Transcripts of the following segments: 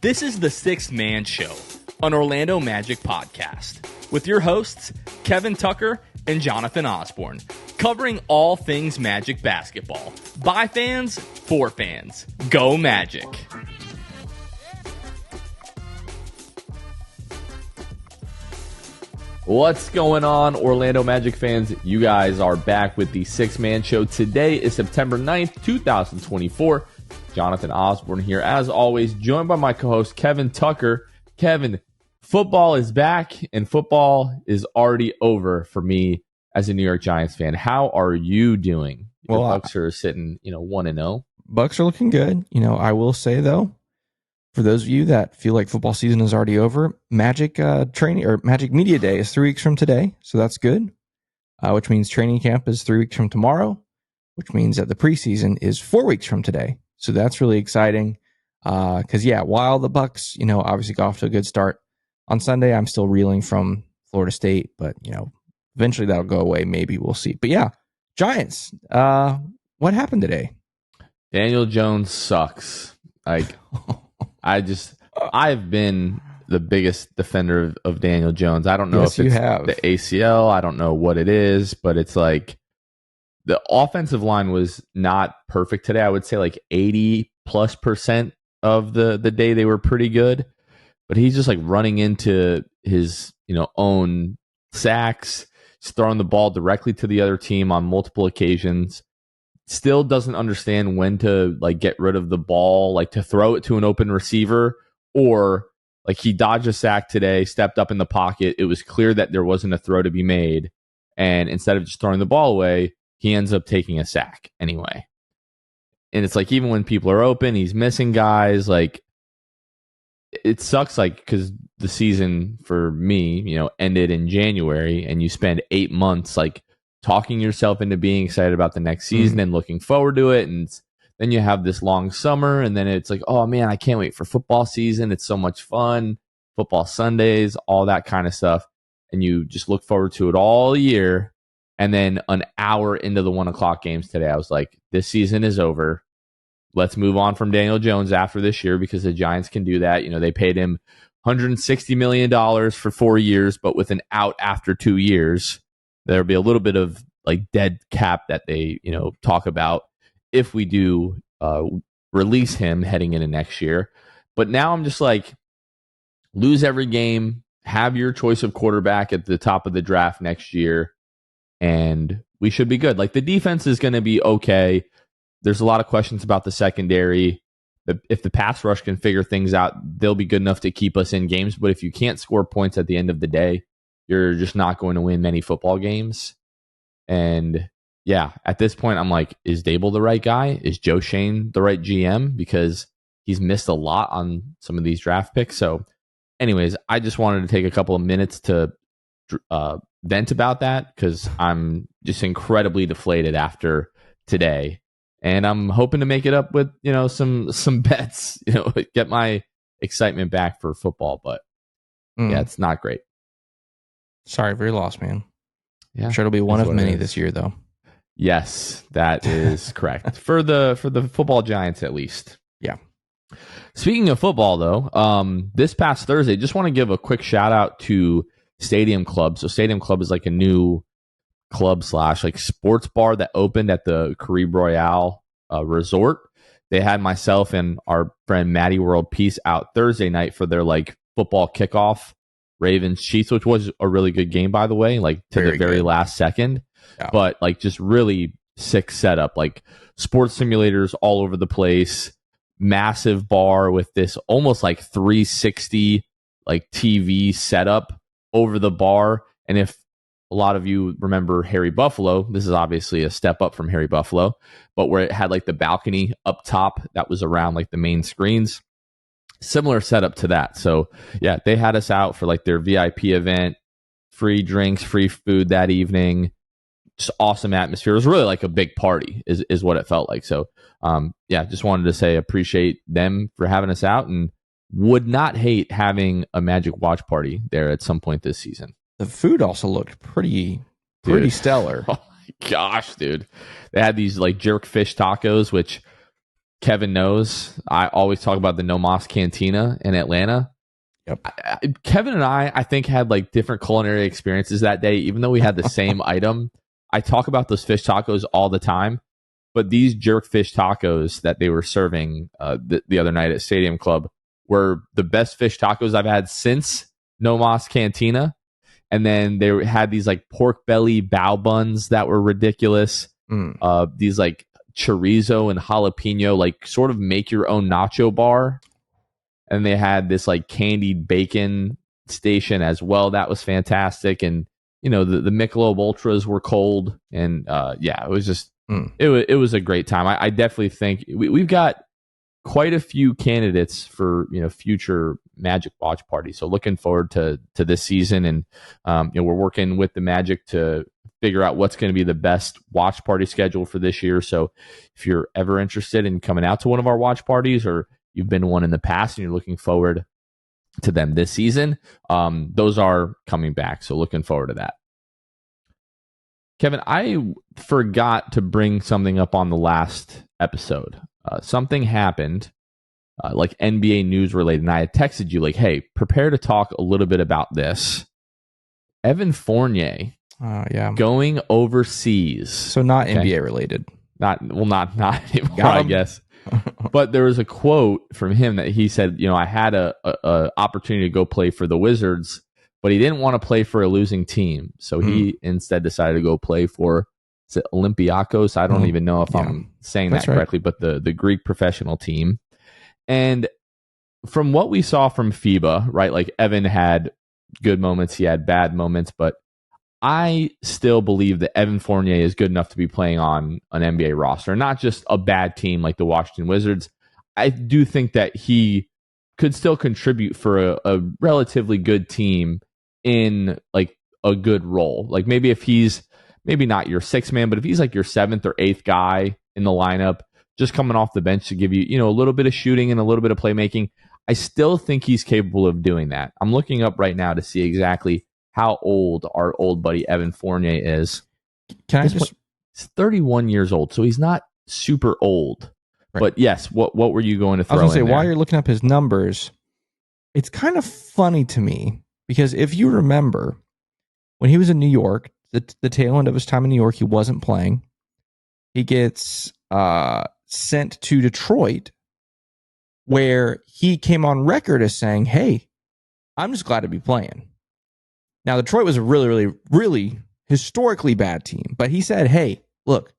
This is the Sixth Man Show, an Orlando Magic podcast, with your hosts, Kevin Tucker and Jonathan Osborne, covering all things Magic basketball. By fans, for fans. Go Magic! What's going on, Orlando Magic fans? You guys are back with the Sixth Man Show. Today is September 9th, 2024. Jonathan Osborne here, as always, joined by my co-host, Kevin Tucker. Kevin, football is back, and football is already over for me as a New York Giants fan. How are you doing? Your Bucks are sitting, 1-0. Bucks are looking good. I will say, though, for those of you that feel like football season is already over, Magic training or Magic Media Day is 3 weeks from today, so that's good. Which means training camp is 3 weeks from tomorrow, which means that the preseason is 4 weeks from today. So that's really exciting. Because while the Bucks, obviously got off to a good start on Sunday, I'm still reeling from Florida State, but eventually that'll go away. Maybe we'll see. But yeah, Giants. What happened today? Daniel Jones sucks. I've been the biggest defender of Daniel Jones. I don't know if it's the ACL. I don't know what it is, but it's like the offensive line was not perfect today. I would say like 80+% of the day they were pretty good, but he's just like running into his, own sacks. He's throwing the ball directly to the other team on multiple occasions. Still doesn't understand when to get rid of the ball, to throw it to an open receiver, or he dodged a sack today, stepped up in the pocket. It was clear that there wasn't a throw to be made. And instead of just throwing the ball away, he ends up taking a sack anyway. And it's even when people are open, he's missing guys. It sucks, because the season for me, ended in January, and you spend 8 months, talking yourself into being excited about the next season and looking forward to it. And then you have this long summer, and then it's oh man, I can't wait for football season. It's so much fun. Football Sundays, all that kind of stuff. And you just look forward to it all year. And then an hour into the 1:00 games today, I was like, this season is over. Let's move on from Daniel Jones after this year, because the Giants can do that. They paid him $160 million for 4 years, but with an out after 2 years. There'll be a little bit of dead cap that they, talk about if we do release him heading into next year. But now I'm just lose every game, have your choice of quarterback at the top of the draft next year, and we should be good. The defense is going to be okay. There's a lot of questions about the secondary. If the pass rush can figure things out, they'll be good enough to keep us in games. But if you can't score points at the end of the day, you're just not going to win many football games. And yeah, at this point, I'm is Dable the right guy? Is Joe Shane the right GM? Because he's missed a lot on some of these draft picks. So anyways, I just wanted to take a couple of minutes to vent about that, because I'm just incredibly deflated after today. And I'm hoping to make it up with, some bets, get my excitement back for football. But yeah, it's not great. Sorry for your loss, man. Yeah, I'm sure it'll be one of many this year, though. Yes, that is correct. For the football Giants, at least. Yeah. Speaking of football, though, this past Thursday, just want to give a quick shout out to Stadium Club. So Stadium Club is a new club / sports bar that opened at the Caribe Royale resort. They had myself and our friend Maddie World Peace out Thursday night for their football kickoff, Ravens Chiefs, which was a really good game, by the way, to the very last second. Yeah. But just really sick setup, sports simulators all over the place, massive bar with this almost 360 TV setup over the bar. And if a lot of you remember Harry Buffalo, this is obviously a step up from Harry Buffalo, but where it had the balcony up top that was around the main screens. Similar setup to that. So yeah, they had us out for their VIP event, free drinks, free food that evening. Just awesome atmosphere. It was really a big party is what it felt like. So yeah, just wanted to say appreciate them for having us out, and would not hate having a Magic watch party there at some point this season. The food also looked pretty stellar. Oh my gosh, dude. They had these jerk fish tacos, which Kevin knows, I always talk about the No Mas Cantina in Atlanta. Yep. Kevin and I think, had like different culinary experiences that day, even though we had the same item. I talk about those fish tacos all the time, but these jerk fish tacos that they were serving the other night at Stadium Club were the best fish tacos I've had since No Mas Cantina. And then they had these like pork belly bao buns that were ridiculous. These like chorizo and jalapeno, like sort of make your own nacho bar. And they had this like candied bacon station as well. That was fantastic. And, you know, the Michelob Ultras were cold. And it was just, it was a great time. I definitely think we've got quite a few candidates for, you know, future Magic watch parties. So looking forward to this season. And, you know, we're working with the Magic to figure out what's going to be the best watch party schedule for this year. So if you're ever interested in coming out to one of our watch parties, or you've been to one in the past and you're looking forward to them this season, those are coming back. So looking forward to that. Kevin, I forgot to bring something up on the last episode. Something happened, like NBA news related, and I had texted you like, hey, prepare to talk a little bit about this. Evan Fournier going overseas. So not NBA related. Not anymore, I guess. But there was a quote from him that he said, you know, I had a opportunity to go play for the Wizards, but he didn't want to play for a losing team. So he instead decided to go play for, is it Olympiacos? I don't even know if I'm saying that correctly, but the Greek professional team. And from what we saw from FIBA, right, like Evan had good moments, he had bad moments, but I still believe that Evan Fournier is good enough to be playing on an NBA roster, not just a bad team like the Washington Wizards. I do think that he could still contribute for a relatively good team in like a good role. Like maybe if he's maybe not your sixth man, but if he's like your seventh or eighth guy in the lineup, just coming off the bench to give you, you know, a little bit of shooting and a little bit of playmaking, I still think he's capable of doing that. I'm looking up right now to see exactly how old our old buddy Evan Fournier is. He's 31 years old, so he's not super old. Right. But yes, what were you going to throw in there? I was going to say, while you're looking up his numbers, it's kind of funny to me because if you remember, when he was in New York, the tail end of his time in New York, he wasn't playing. He gets sent to Detroit, where he came on record as saying, hey, I'm just glad to be playing. Now, Detroit was a really, really, really historically bad team, but he said, hey, look,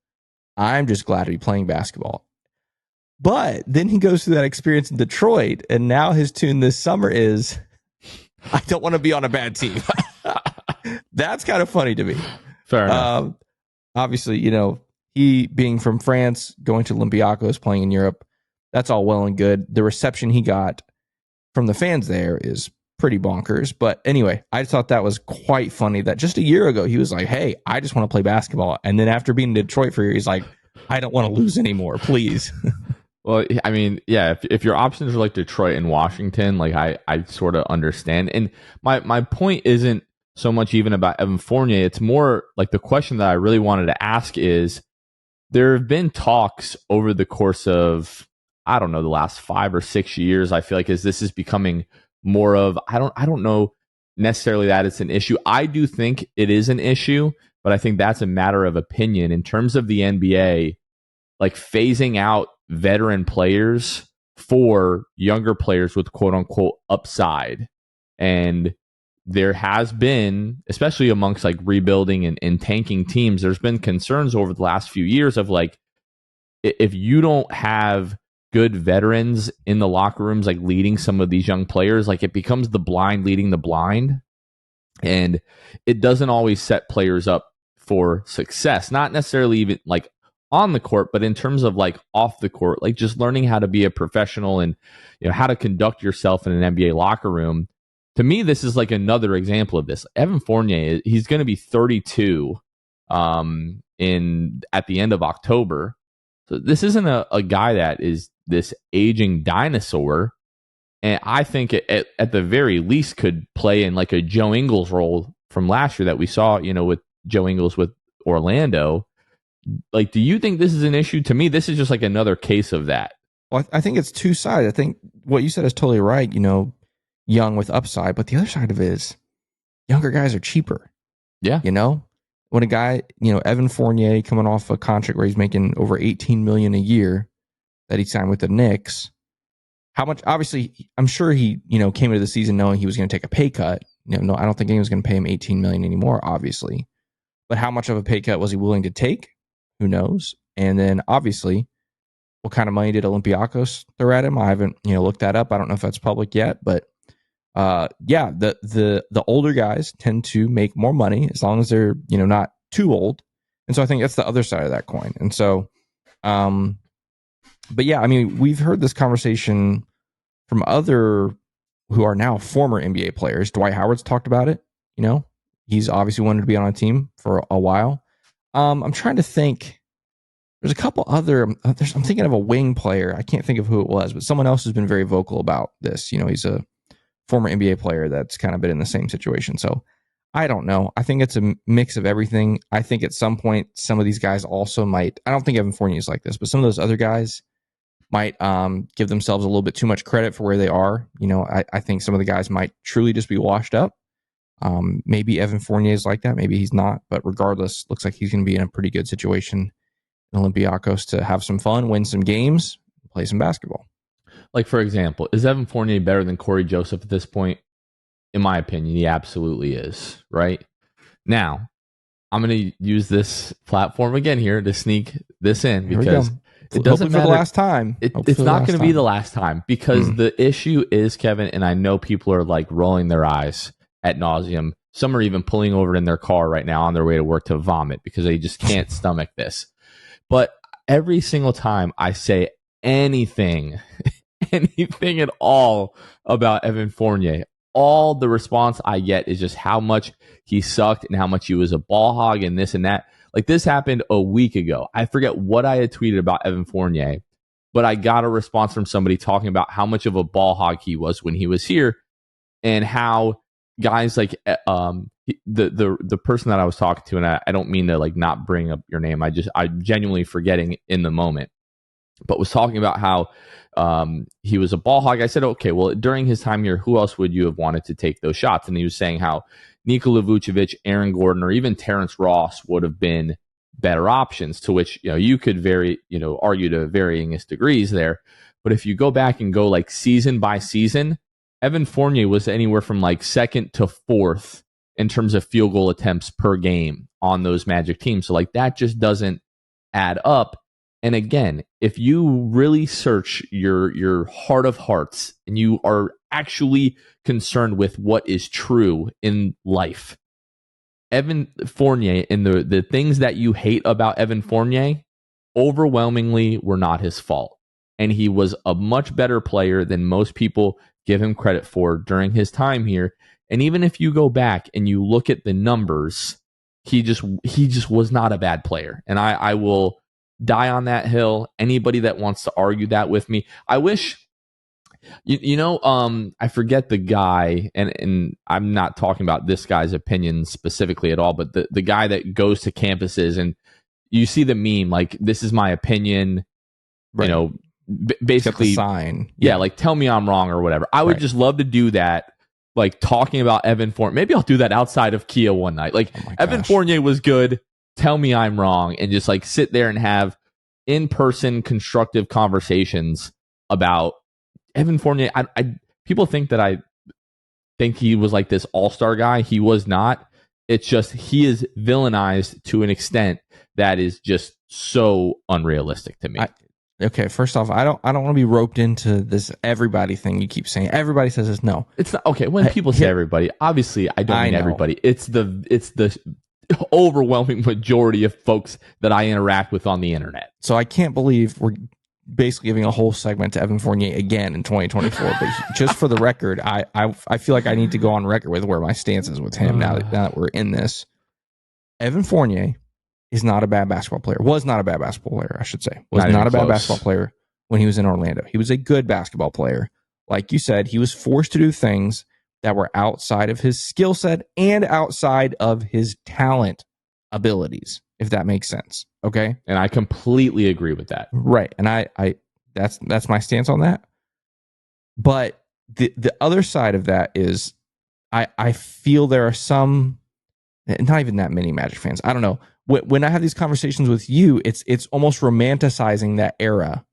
I'm just glad to be playing basketball. But then he goes through that experience in Detroit, and now his tune this summer is, I don't want to be on a bad team. That's kind of funny to me. Fair enough. Obviously, you know, he being from France, going to Olympiacos, playing in Europe, that's all well and good. The reception he got from the fans there is pretty bonkers. But anyway, I thought that was quite funny that just a year ago, he was like, hey, I just want to play basketball. And then after being in Detroit for a year, he's like, I don't want to lose anymore, please. Well, I mean, yeah, if your options are like Detroit and Washington, like I sort of understand. And my point isn't so much even about Evan Fournier. It's more like the question that I really wanted to ask is, there have been talks over the course of, I don't know, the last 5 or 6 years, I feel like, as this is becoming more of, I don't know necessarily that it's an issue. I do think it is an issue, but I think that's a matter of opinion in terms of the NBA, like phasing out veteran players for younger players with quote unquote upside. And there has been, especially amongst like rebuilding and tanking teams, there's been concerns over the last few years of like, if you don't have good veterans in the locker rooms, like leading some of these young players, like it becomes the blind leading the blind. And it doesn't always set players up for success, not necessarily even like on the court, but in terms of like off the court, like just learning how to be a professional and, you know, how to conduct yourself in an NBA locker room. To me, this is like another example of this. Evan Fournier, he's going to be 32 at the end of October. So this isn't a guy that is this aging dinosaur. And I think at the very least could play in like a Joe Ingles role from last year that we saw, you know, with Joe Ingles with Orlando. Like, do you think this is an issue? To me, this is just like another case of that. Well, I think it's two sides. I think what you said is totally right. Young with upside, but the other side of it is younger guys are cheaper. Yeah. When a guy, Evan Fournier coming off a contract where he's making over $18 million a year that he signed with the Knicks. How much? Obviously, I'm sure he, came into the season knowing he was going to take a pay cut. No, I don't think anyone's going to pay him $18 million anymore, obviously. But how much of a pay cut was he willing to take? Who knows? And then obviously, what kind of money did Olympiacos throw at him? I haven't, looked that up. I don't know if that's public yet, but the older guys tend to make more money as long as they're, not too old. And so I think that's the other side of that coin. And so, but yeah, I mean, we've heard this conversation from other who are now former NBA players. Dwight Howard's talked about it. He's obviously wanted to be on a team for a while. I'm trying to think. There's a couple other. I'm thinking of a wing player. I can't think of who it was, but someone else has been very vocal about this. He's a former NBA player that's kind of been in the same situation. So I don't know. I think it's a mix of everything. I think at some point, some of these guys also might. I don't think Evan Fournier is like this, but some of those other guys might give themselves a little bit too much credit for where they are. I think some of the guys might truly just be washed up. Maybe Evan Fournier is like that. Maybe he's not. But regardless, looks like he's going to be in a pretty good situation in Olympiacos to have some fun, win some games, play some basketball. Like, for example, is Evan Fournier better than Corey Joseph at this point? In my opinion, he absolutely is, right? Now, I'm going to use this platform again here to sneak this in because it doesn't matter. For the last time. It's not going to be the last time because the issue is, Kevin, and I know people are like rolling their eyes ad nauseum. Some are even pulling over in their car right now on their way to work to vomit because they just can't stomach this. But every single time I say anything at all about Evan Fournier, all the response I get is just how much he sucked and how much he was a ball hog and this and that. Like, this happened a week ago. I forget what I had tweeted about Evan Fournier, but I got a response from somebody talking about how much of a ball hog he was when he was here and how guys like the person that I was talking to, and I don't mean to like not bring up your name. I'm genuinely forgetting in the moment, but was talking about how he was a ball hog. I said, okay, well, during his time here, who else would you have wanted to take those shots? And he was saying how Nikola Vucevic, Aaron Gordon, or even Terrence Ross would have been better options, to which, you could argue to varying degrees there. But if you go back and go like season by season, Evan Fournier was anywhere from like second to fourth in terms of field goal attempts per game on those Magic teams. So like that just doesn't add up. And again, if you really search your heart of hearts and you are actually concerned with what is true in life, Evan Fournier and the things that you hate about Evan Fournier overwhelmingly were not his fault. And he was a much better player than most people give him credit for during his time here. And even if you go back and you look at the numbers, he just was not a bad player. And I will die on that hill. Anybody that wants to argue that with me, I wish, I forget the guy, and I'm not talking about this guy's opinion specifically at all, but the guy that goes to campuses and you see the meme, like, this is my opinion, right. Basically sign. Yeah, like, tell me I'm wrong or whatever. I would just love to do that, like talking about Evan Fournier. Maybe I'll do that outside of Kia one night. Like, Evan Fournier was good, tell me I'm wrong, and just like sit there and have in-person constructive conversations about Evan Fournier. People think that I think he was like this all-star guy. He was not. It's just he is villainized to an extent that is just so unrealistic to me. Okay, first off, I don't want to be roped into this everybody thing you keep saying. Everybody says this. No, it's not okay. When people say everybody, obviously I don't mean everybody. It's the overwhelming majority of folks that I interact with on the internet. So I can't believe we're basically giving a whole segment to Evan Fournier again in 2024. But just for the record, I feel like I need to go on record with where my stance is with him now that we're in this. Evan Fournier is not a bad basketball player. Was not a bad basketball player, I should say. Was not a bad basketball player when he was in Orlando. He was a good basketball player. Like you said, he was forced to do things that were outside of his skill set and outside of his talent abilities, if that makes sense. Okay? And I completely agree with that. Right. And I That's my stance on that. But the other side of that is I feel there are some, not even that many Magic fans. I don't know. When I have these conversations with you, it's almost romanticizing that era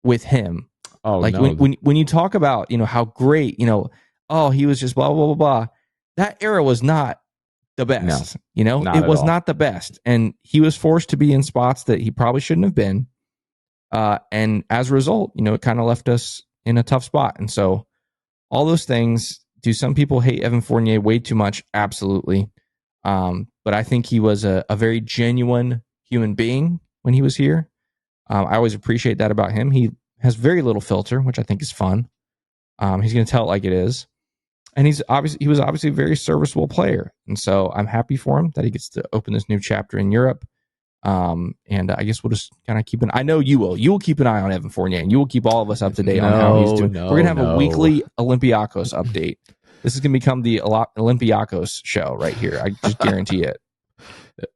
with him. Oh, like no. when you talk about, how great, oh, he was just blah, blah, blah, blah. That era was not the best. No, it was not the best. And he was forced to be in spots that he probably shouldn't have been. And as a result, it kind of left us in a tough spot. And so all those things, do some people hate Evan Fournier way too much? Absolutely. But I think he was a very genuine human being when he was here. I always appreciate that about him. He has very little filter, which I think is fun. He's going to tell it like it is. And he was obviously a very serviceable player. And so I'm happy for him that he gets to open this new chapter in Europe. And I guess we'll just kind of I know you will keep an eye on Evan Fournier, and you will keep all of us up to date on how he's doing. We're going to have a weekly Olympiacos update. This is going to become the Olympiacos show right here. I just guarantee it.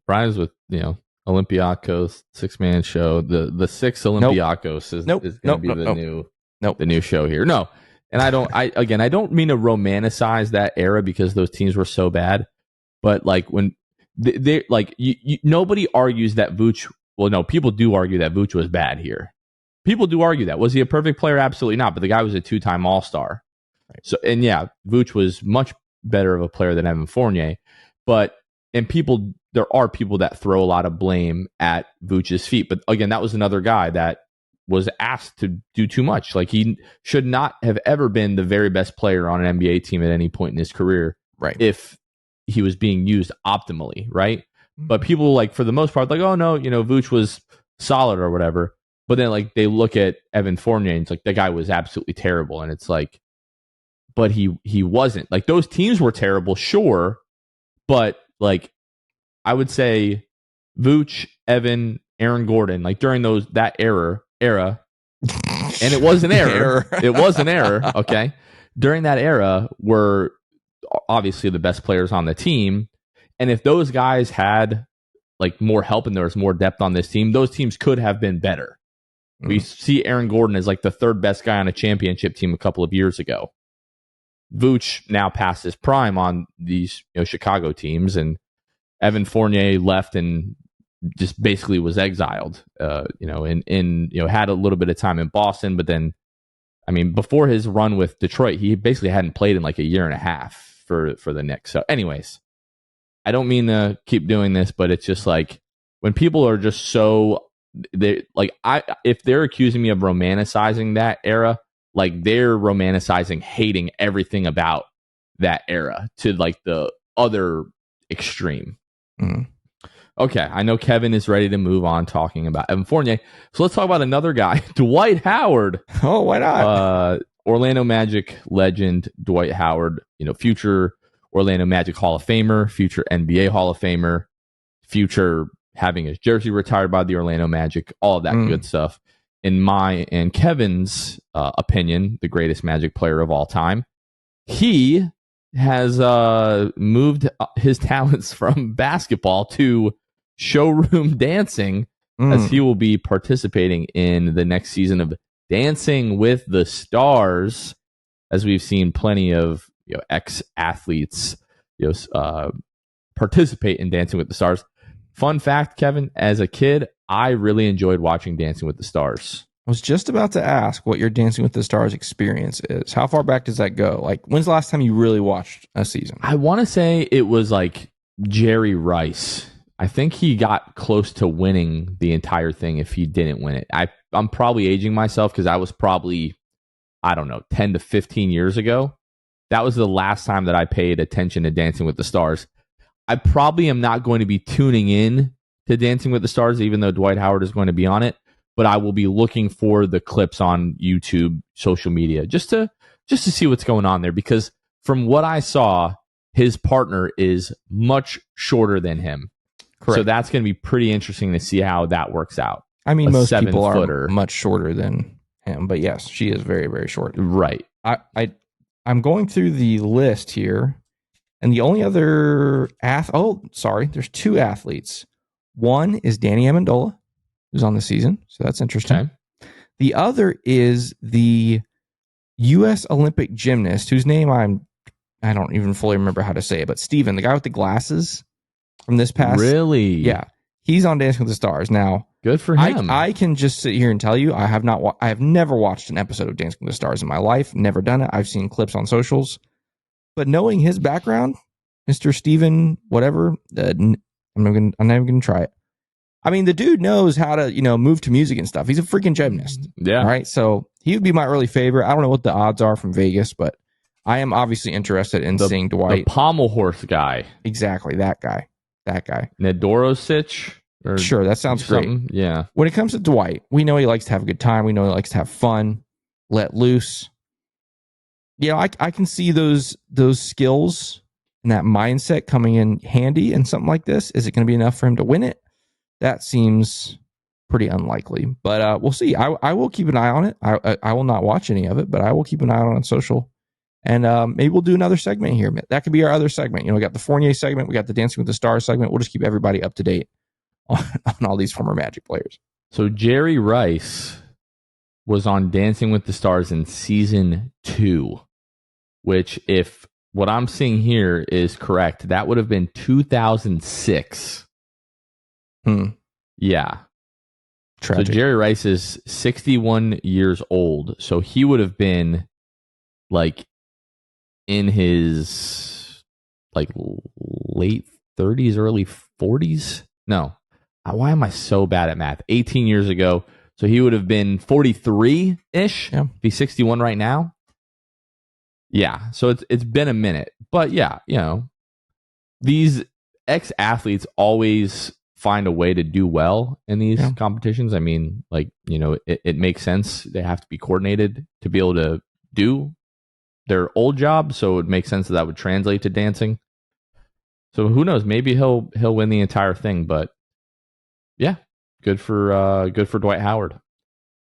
Brian's with, Olympiacos 6-man show. The six Olympiacos is going to be the new show here. No. And I don't mean to romanticize that era because those teams were so bad, but like when they nobody argues that Vooch. Well, no, people do argue that Vooch was bad here. People do argue that. Was he a perfect player? Absolutely not. But the guy was a 2-time All-Star. Right. So, and yeah, Vooch was much better of a player than Evan Fournier. But there are people that throw a lot of blame at Vooch's feet. But again, that was another guy that was asked to do too much. Like, he should not have ever been the very best player on an NBA team at any point in his career. Right. If he was being used optimally, right? Mm-hmm. But people, like, for the most part, like, oh no, Vooch was solid or whatever. But then, like, they look at Evan Fournier and it's like, the guy was absolutely terrible. And it's like, but he wasn't. Like, those teams were terrible, sure. But, like, I would say Vooch, Evan, Aaron Gordon, like, during that era, and it was an error. It was an error, okay? During that era were obviously the best players on the team. And if those guys had, like, more help and there was more depth on this team, those teams could have been better. Mm-hmm. We see Aaron Gordon as, like, the third best guy on a championship team a couple of years ago. Vooch now past his prime on these Chicago teams, and Evan Fournier left and just basically was exiled, and had a little bit of time in Boston, but then, I mean, before his run with Detroit, he basically hadn't played in like a year and a half for the Knicks. So anyways, I don't mean to keep doing this, but it's just like, when people are just so, if they're accusing me of romanticizing that era, like, they're romanticizing hating everything about that era to, like, the other extreme. Mm. Okay, I know Kevin is ready to move on talking about Evan Fournier. So let's talk about another guy, Dwight Howard. Oh, why not? Orlando Magic legend Dwight Howard, future Orlando Magic Hall of Famer, future NBA Hall of Famer, future having his jersey retired by the Orlando Magic, all of that good stuff. In my and Kevin's opinion, the greatest Magic player of all time. He has moved his talents from basketball to showroom dancing, as he will be participating in the next season of Dancing with the Stars, as we've seen plenty of ex-athletes participate in Dancing with the Stars. Fun fact, Kevin, as a kid, I really enjoyed watching Dancing with the Stars. I was just about to ask what your Dancing with the Stars experience is. How far back does that go? Like, when's the last time you really watched a season? I want to say it was like Jerry Rice. I think he got close to winning the entire thing if he didn't win it. I'm probably aging myself because I was probably, 10 to 15 years ago. That was the last time that I paid attention to Dancing with the Stars. I probably am not going to be tuning in to Dancing with the Stars, even though Dwight Howard is going to be on it. But I will be looking for the clips on YouTube, social media, just to see what's going on there. Because from what I saw, his partner is much shorter than him. Correct. So that's going to be pretty interesting to see how that works out. I mean, most people are much shorter than him, but yes, she is very, very short. Right. I'm going through the list here, and the only other there's two athletes. One is Danny Amendola, who's on the season, so that's interesting. Okay. The other is the U.S. Olympic gymnast, whose name I don't even fully remember how to say it, but Steven, the guy with the glasses from this past. Really? Yeah. He's on Dancing with the Stars. Now, good for him. I can just sit here and tell you, I have never watched an episode of Dancing with the Stars in my life. Never done it. I've seen clips on socials. But knowing his background, Mr. Steven, whatever, I'm not even going to try it. I mean, the dude knows how to, move to music and stuff. He's a freaking gymnast. Yeah. All right. So he would be my early favorite. I don't know what the odds are from Vegas, but I am obviously interested in seeing Dwight. The pommel horse guy. Exactly. That guy. Nedorosich? Sure. That sounds great. Yeah. When it comes to Dwight, we know he likes to have a good time. We know he likes to have fun, let loose. I can see those skills and that mindset coming in handy in something like this. Is it going to be enough for him to win it? That seems pretty unlikely, but we'll see. I will keep an eye on it. I will not watch any of it, but I will keep an eye on social. And maybe we'll do another segment here. That could be our other segment. We got the Fournier segment. We got the Dancing with the Stars segment. We'll just keep everybody up to date on all these former Magic players. So Jerry Rice was on Dancing with the Stars in season 2, which, if what I'm seeing here is correct, that would have been 2006. Yeah. Tragic. So Jerry Rice is 61 years old. So he would have been like in his late 30s, early 40s. No. Why am I so bad at math? 18 years ago. So he would have been 43-ish. Yeah. Be 61 right now. Yeah. So it's been a minute. But yeah, these ex-athletes always find a way to do well in these competitions. I mean, it makes sense. They have to be coordinated to be able to do their old job. So it makes sense that would translate to dancing. So who knows? Maybe he'll win the entire thing. But yeah, good for Dwight Howard.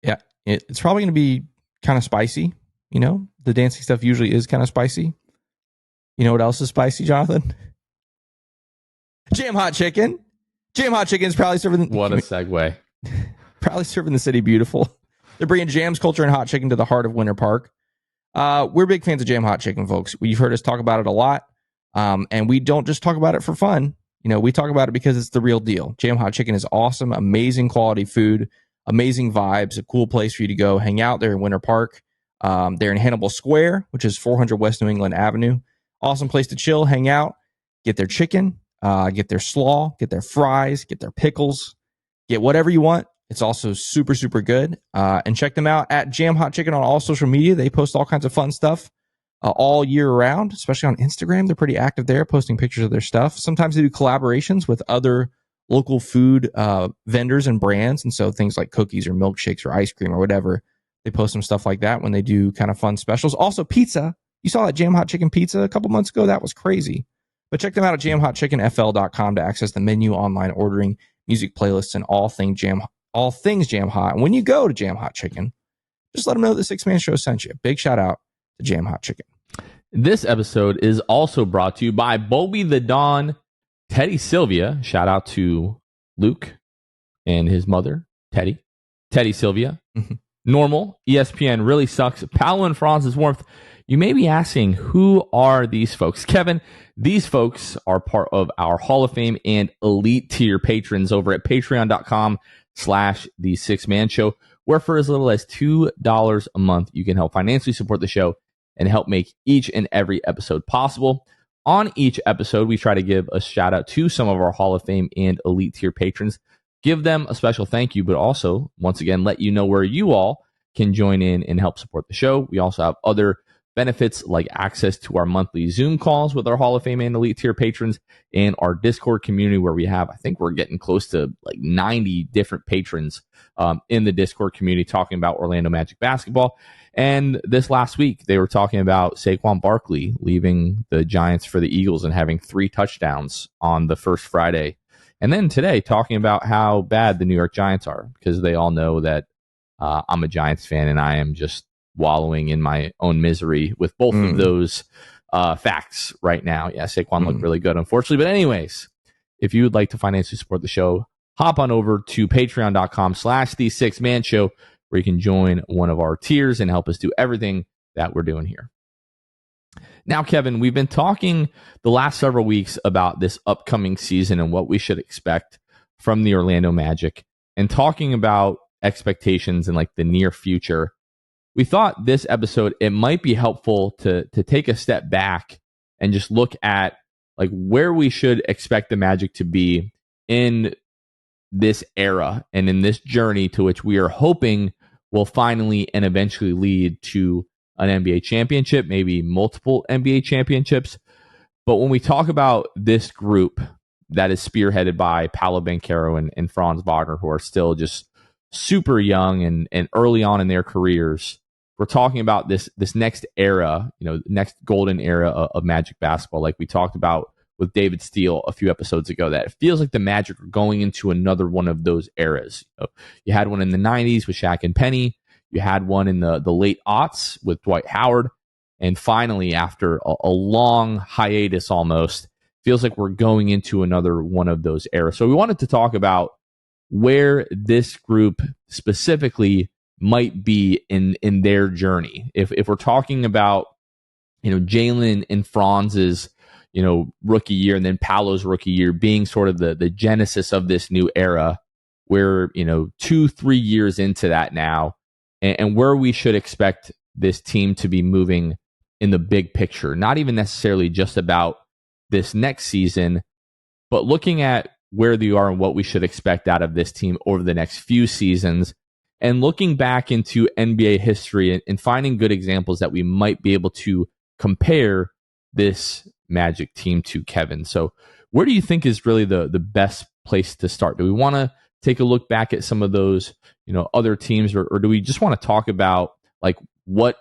Yeah, it's probably going to be kind of spicy. The dancing stuff usually is kind of spicy. You know what else is spicy, Jonathan? Jam Hot Chicken. Jam Hot Chicken is probably serving. What a segue. Probably serving the city beautiful. They're bringing jams, culture, and hot chicken to the heart of Winter Park. We're big fans of Jam Hot Chicken, folks. You've heard us talk about it a lot. And we don't just talk about it for fun. We talk about it because it's the real deal. Jam Hot Chicken is awesome, amazing quality food, amazing vibes, a cool place for you to go hang out there in Winter Park. They're in Hannibal Square, which is 400 West New England Avenue. Awesome place to chill, hang out, get their chicken, get their slaw, get their fries, get their pickles, get whatever you want. It's also super, super good. And check them out at Jam Hot Chicken on all social media. They post all kinds of fun stuff all year round, especially on Instagram. They're pretty active there, posting pictures of their stuff. Sometimes they do collaborations with other local food vendors and brands. And so things like cookies or milkshakes or ice cream or whatever, they post some stuff like that when they do kind of fun specials. Also, pizza. You saw that Jam Hot Chicken pizza a couple months ago. That was crazy. But check them out at jamhotchickenfl.com to access the menu, online ordering, music playlists, and all things Jam Hot. And when you go to Jam Hot Chicken, just let them know the Six Man Show sent you. Big shout out to Jam Hot Chicken. This episode is also brought to you by Bobby the Don, Teddy Sylvia. Shout out to Luke and his mother, Teddy Sylvia. Normal, ESPN really sucks. Paolo and Franz's warmth. You may be asking, who are these folks? Kevin, these folks are part of our Hall of Fame and elite tier patrons over at patreon.com/The Six Man Show, where for as little as $2 a month, you can help financially support the show and help make each and every episode possible. On each episode, we try to give a shout out to some of our Hall of Fame and elite tier patrons, give them a special thank you, but also, once again, let you know where you all can join in and help support the show. We also have other benefits like access to our monthly Zoom calls with our Hall of Fame and elite tier patrons and our Discord community, where we have, I think we're getting close to like 90 different patrons in the Discord community talking about Orlando Magic basketball. And this last week, they were talking about Saquon Barkley leaving the Giants for the Eagles and having 3 touchdowns on the first Friday. And then today, talking about how bad the New York Giants are, because they all know that I'm a Giants fan and I am just wallowing in my own misery with both of those facts right now. Yeah, Saquon looked really good, unfortunately. But anyways, if you would like to financially support the show, hop on over to patreon.com/The Six Man Show, where you can join one of our tiers and help us do everything that we're doing here. Now, Kevin, we've been talking the last several weeks about this upcoming season and what we should expect from the Orlando Magic, and talking about expectations in like the near future. We thought this episode, it might be helpful to take a step back and just look at like where we should expect the Magic to be in this era and in this journey to which we are hoping will finally and eventually lead to an NBA championship, maybe multiple NBA championships. But when we talk about this group that is spearheaded by Paolo Banchero and Franz Wagner, who are still just super young and early on in their careers, we're talking about this next era, next golden era of Magic basketball, like we talked about with David Steele a few episodes ago, that it feels like the Magic are going into another one of those eras. You had one in the 90s with Shaq and Penny. You had one in the late aughts with Dwight Howard. And finally, after a long hiatus almost, feels like we're going into another one of those eras. So we wanted to talk about where this group specifically might be in their journey. If we're talking about, Jalen and Franz's, rookie year, and then Paolo's rookie year being sort of the genesis of this new era, where, 2-3 years into that now, and where we should expect this team to be moving in the big picture, not even necessarily just about this next season, but looking at where they are and what we should expect out of this team over the next few seasons, and looking back into NBA history and finding good examples that we might be able to compare this Magic team to, Kevin. So where do you think is really the best place to start? Do we want to take a look back at some of those, other teams, or do we just want to talk about like what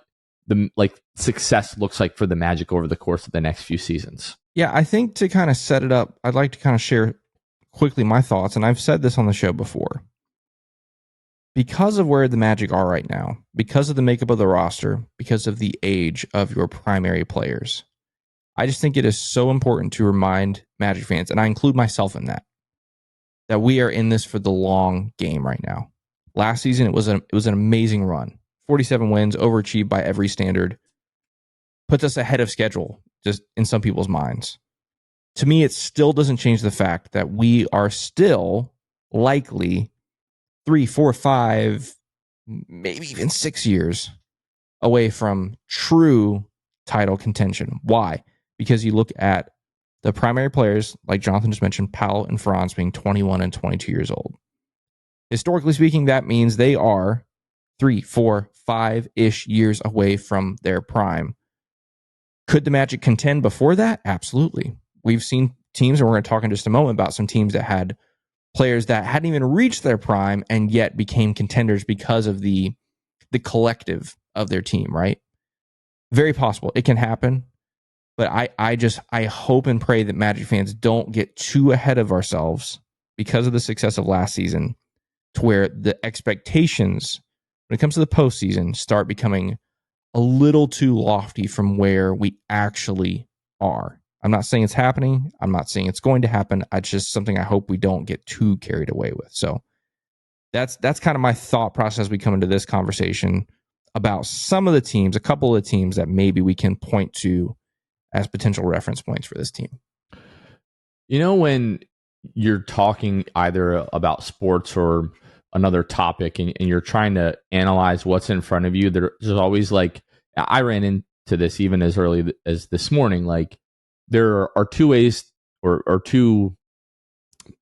the success looks like for the Magic over the course of the next few seasons? Yeah, I think to kind of set it up, I'd like to kind of share quickly my thoughts, and I've said this on the show before. Because of where the Magic are right now, because of the makeup of the roster, because of the age of your primary players, I just think it is so important to remind Magic fans, and I include myself in that we are in this for the long game right now. Last season, it was an amazing run. 47 wins, overachieved by every standard, puts us ahead of schedule, just in some people's minds. To me, it still doesn't change the fact that we are still likely 3, 4, 5, maybe even 6 years away from true title contention. Why? Because you look at the primary players, like Jonathan just mentioned, Paolo and Franz being 21 and 22 years old. Historically speaking, that means they are 3, 4, 5-ish years away from their prime. Could the Magic contend before that? Absolutely. We've seen teams, and we're going to talk in just a moment about some teams that had players that hadn't even reached their prime and yet became contenders because of the collective of their team, right? Very possible. It can happen. But I hope and pray that Magic fans don't get too ahead of ourselves because of the success of last season, to where the expectations when it comes to the postseason start becoming a little too lofty from where we actually are. I'm not saying it's happening. I'm not saying it's going to happen. It's just something I hope we don't get too carried away with. So that's kind of my thought process as we come into this conversation about some of the teams, a couple of the teams that maybe we can point to as potential reference points for this team. When you're talking either about sports or another topic and you're trying to analyze what's in front of you, there's always I ran into this even as early as this morning. There are two ways or two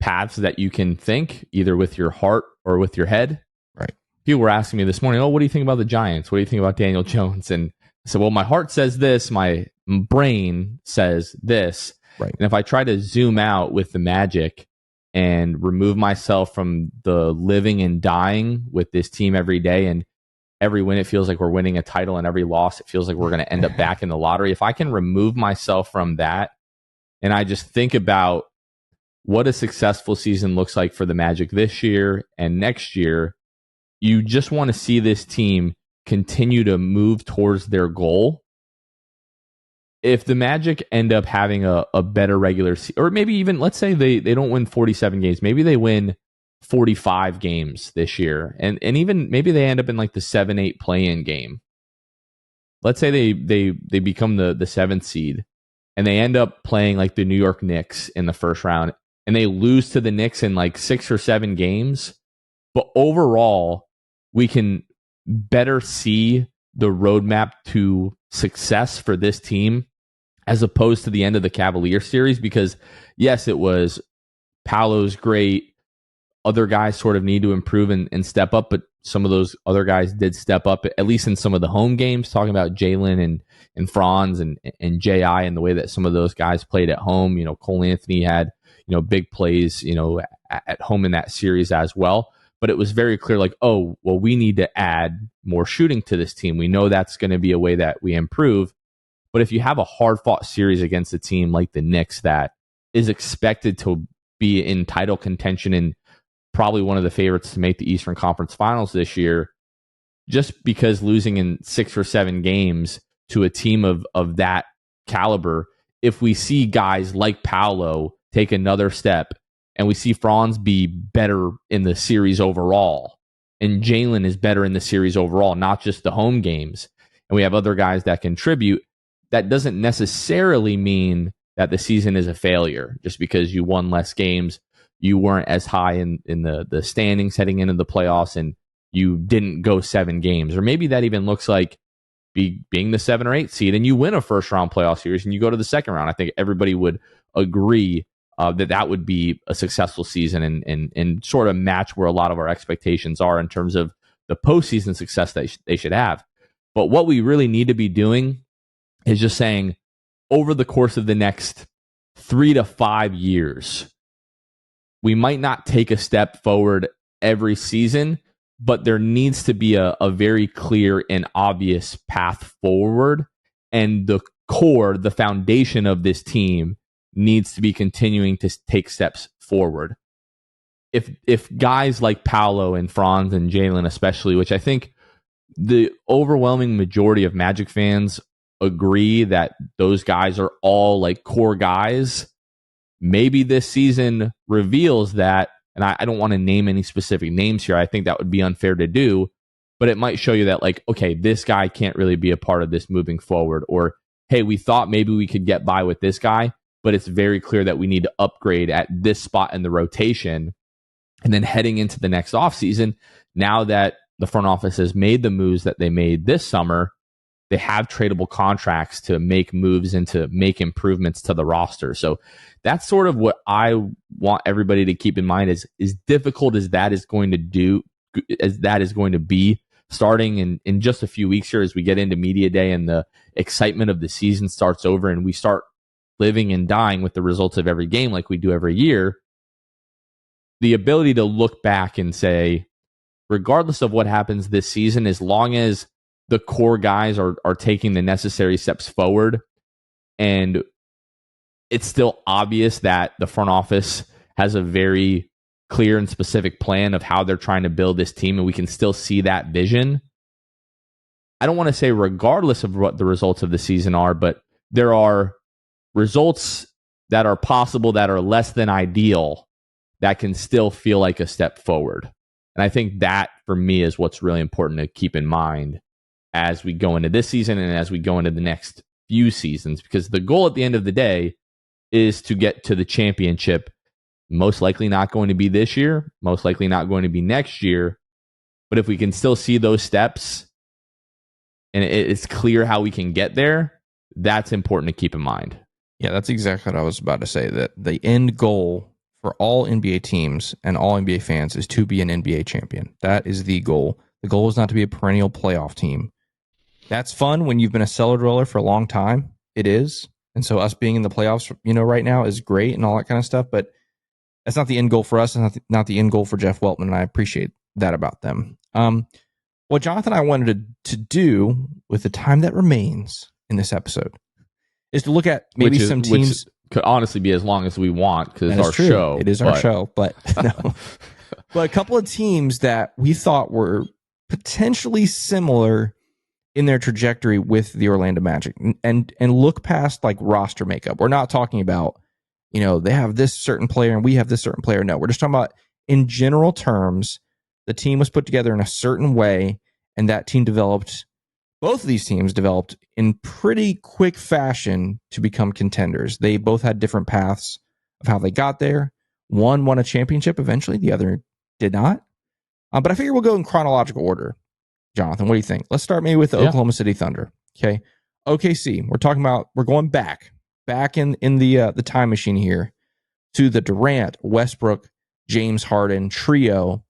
paths that you can think, either with your heart or with your head. Right. People were asking me this morning, what do you think about the Giants? What do you think about Daniel Jones? And I said, well, my heart says this, my brain says this. Right. And if I try to zoom out with the Magic and remove myself from the living and dying with this team every day, and every win, it feels like we're winning a title, and every loss, it feels like we're going to end up back in the lottery. If I can remove myself from that, and I just think about what a successful season looks like for the Magic this year and next year, you just want to see this team continue to move towards their goal. If the Magic end up having a better regular season, or maybe even, let's say they don't win 47 games, maybe they win 45 games this year, and even maybe they end up in like the 7-8 play-in game. Let's say they become the 7th seed, and they end up playing like the New York Knicks in the first round, and they lose to the Knicks in like 6 or 7 games. But overall, we can better see the roadmap to success for this team as opposed to the end of the Cavalier series, because yes, it was Paolo's great. Other guys sort of need to improve and step up, but some of those other guys did step up, at least in some of the home games, talking about Jalen and Franz and J.I. and the way that some of those guys played at home. You know, Cole Anthony had, big plays, at home in that series as well. But it was very clear, like, oh, well, we need to add more shooting to this team. We know that's going to be a way that we improve. But if you have a hard-fought series against a team like the Knicks that is expected to be in title contention and probably one of the favorites to make the Eastern Conference Finals this year, just because losing in 6 or 7 games to a team of that caliber, if we see guys like Paolo take another step and we see Franz be better in the series overall and Jalen is better in the series overall, not just the home games, and we have other guys that contribute, that doesn't necessarily mean that the season is a failure just because you won less games. You weren't as high in the standings heading into the playoffs, and you didn't go 7 games. Or maybe that even looks like being the 7 or 8 seed, and you win a first-round playoff series, and you go to the second round. I think everybody would agree that would be a successful season and sort of match where a lot of our expectations are in terms of the postseason success that they should have. But what we really need to be doing is just saying, over the course of the next 3 to 5 years, we might not take a step forward every season, but there needs to be a very clear and obvious path forward. And the core, the foundation of this team needs to be continuing to take steps forward. If guys like Paolo and Franz and Jalen especially, which I think the overwhelming majority of Magic fans agree that those guys are all like core guys, maybe this season reveals that, and I don't want to name any specific names here. I think that would be unfair to do, but it might show you that, like, okay, this guy can't really be a part of this moving forward. Or, hey, we thought maybe we could get by with this guy, but it's very clear that we need to upgrade at this spot in the rotation. And then heading into the next offseason, now that the front office has made the moves that they made this summer, they have tradable contracts to make moves and to make improvements to the roster. So that's sort of what I want everybody to keep in mind, is as difficult as that is going to be starting in just a few weeks here as we get into media day and the excitement of the season starts over and we start living and dying with the results of every game like we do every year. The ability to look back and say, regardless of what happens this season, as long as the core guys are taking the necessary steps forward, and it's still obvious that the front office has a very clear and specific plan of how they're trying to build this team, and we can still see that vision. I don't want to say regardless of what the results of the season are, but there are results that are possible that are less than ideal that can still feel like a step forward. And I think that, for me, is what's really important to keep in mind as we go into this season and as we go into the next few seasons, because the goal at the end of the day is to get to the championship. Most likely not going to be this year, most likely not going to be next year. But if we can still see those steps and it's clear how we can get there, that's important to keep in mind. Yeah, that's exactly what I was about to say, that the end goal for all NBA teams and all NBA fans is to be an NBA champion. That is the goal. The goal is not to be a perennial playoff team. That's fun when you've been a cellar dweller for a long time. It is. And so us being in the playoffs, right now is great and all that kind of stuff. But that's not the end goal for us. It's not the end goal for Jeff Weltman. And I appreciate that about them. What Jonathan and I wanted to do with the time that remains in this episode is to look at maybe some teams. Which could honestly be as long as we want, because it's our show. It is our show. But no. But a couple of teams that we thought were potentially similar in their trajectory with the Orlando Magic, and look past like roster makeup. We're not talking about, they have this certain player and we have this certain player. No, we're just talking about in general terms, the team was put together in a certain way, and that team developed. Both of these teams developed in pretty quick fashion to become contenders. They both had different paths of how they got there. One won a championship eventually, the other did not. But I figure we'll go in chronological order. Jonathan, what do you think? Let's start maybe with the Oklahoma City Thunder. Okay. OKC, we're going back in the time machine here to the Durant, Westbrook, James Harden trio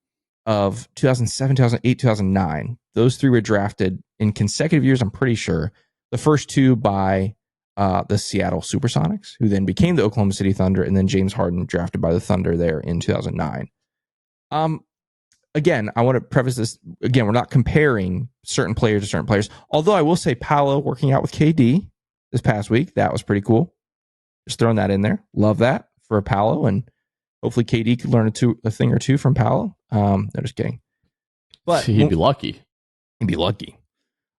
of 2007, 2008, 2009. Those three were drafted in consecutive years, I'm pretty sure. The first two by the Seattle Supersonics, who then became the Oklahoma City Thunder, and then James Harden drafted by the Thunder there in 2009. Again, I want to preface this. Again, we're not comparing certain players to certain players. Although I will say Paolo working out with KD this past week, that was pretty cool. Just throwing that in there. Love that for Paolo, and hopefully KD could learn a thing or two from Paolo. No, just kidding. But he'd be lucky. He'd be lucky.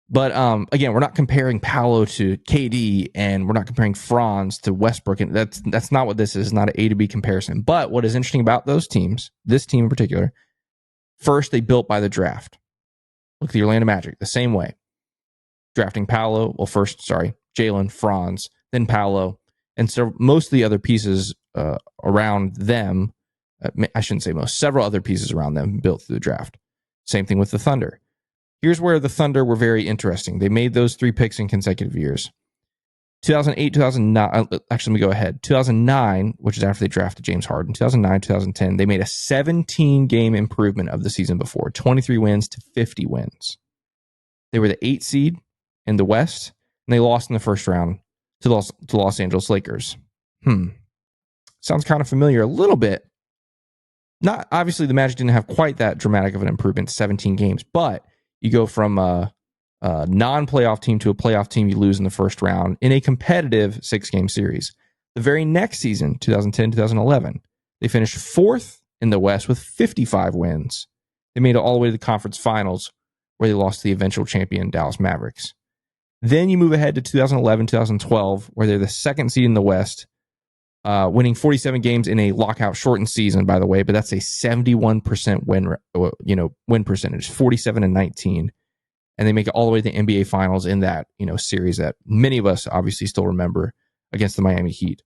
But again, we're not comparing Paolo to KD, and we're not comparing Franz to Westbrook, and that's not what this is. It's not an A to B comparison. But what is interesting about those teams, this team in particular, first they built by the draft. Look at the Orlando Magic, the same way. Drafting Paolo, Jalen, Franz, then Paolo, and so most of the other pieces around them, I shouldn't say most, several other pieces around them built through the draft. Same thing with the Thunder. Here's where the Thunder were very interesting. They made those three picks in consecutive years. 2008, 2009, actually, let me go ahead. 2009, which is after they drafted James Harden, 2009, 2010, they made a 17-game improvement of the season before, 23 wins to 50 wins. They were the 8th seed in the West, and they lost in the first round to Los Angeles Lakers. Sounds kind of familiar a little bit. Not obviously, the Magic didn't have quite that dramatic of an improvement, 17 games, but you go from a non-playoff team to a playoff team, you lose in the first round in a competitive 6-game series. The very next season, 2010-2011, they finished 4th in the West with 55 wins. They made it all the way to the conference finals, where they lost to the eventual champion Dallas Mavericks. Then you move ahead to 2011-2012, where they're the 2nd seed in the West, winning 47 games in a lockout shortened season, by the way, but that's a 71% win percentage, 47-19. And they make it all the way to the NBA Finals in that series that many of us obviously still remember against the Miami Heat.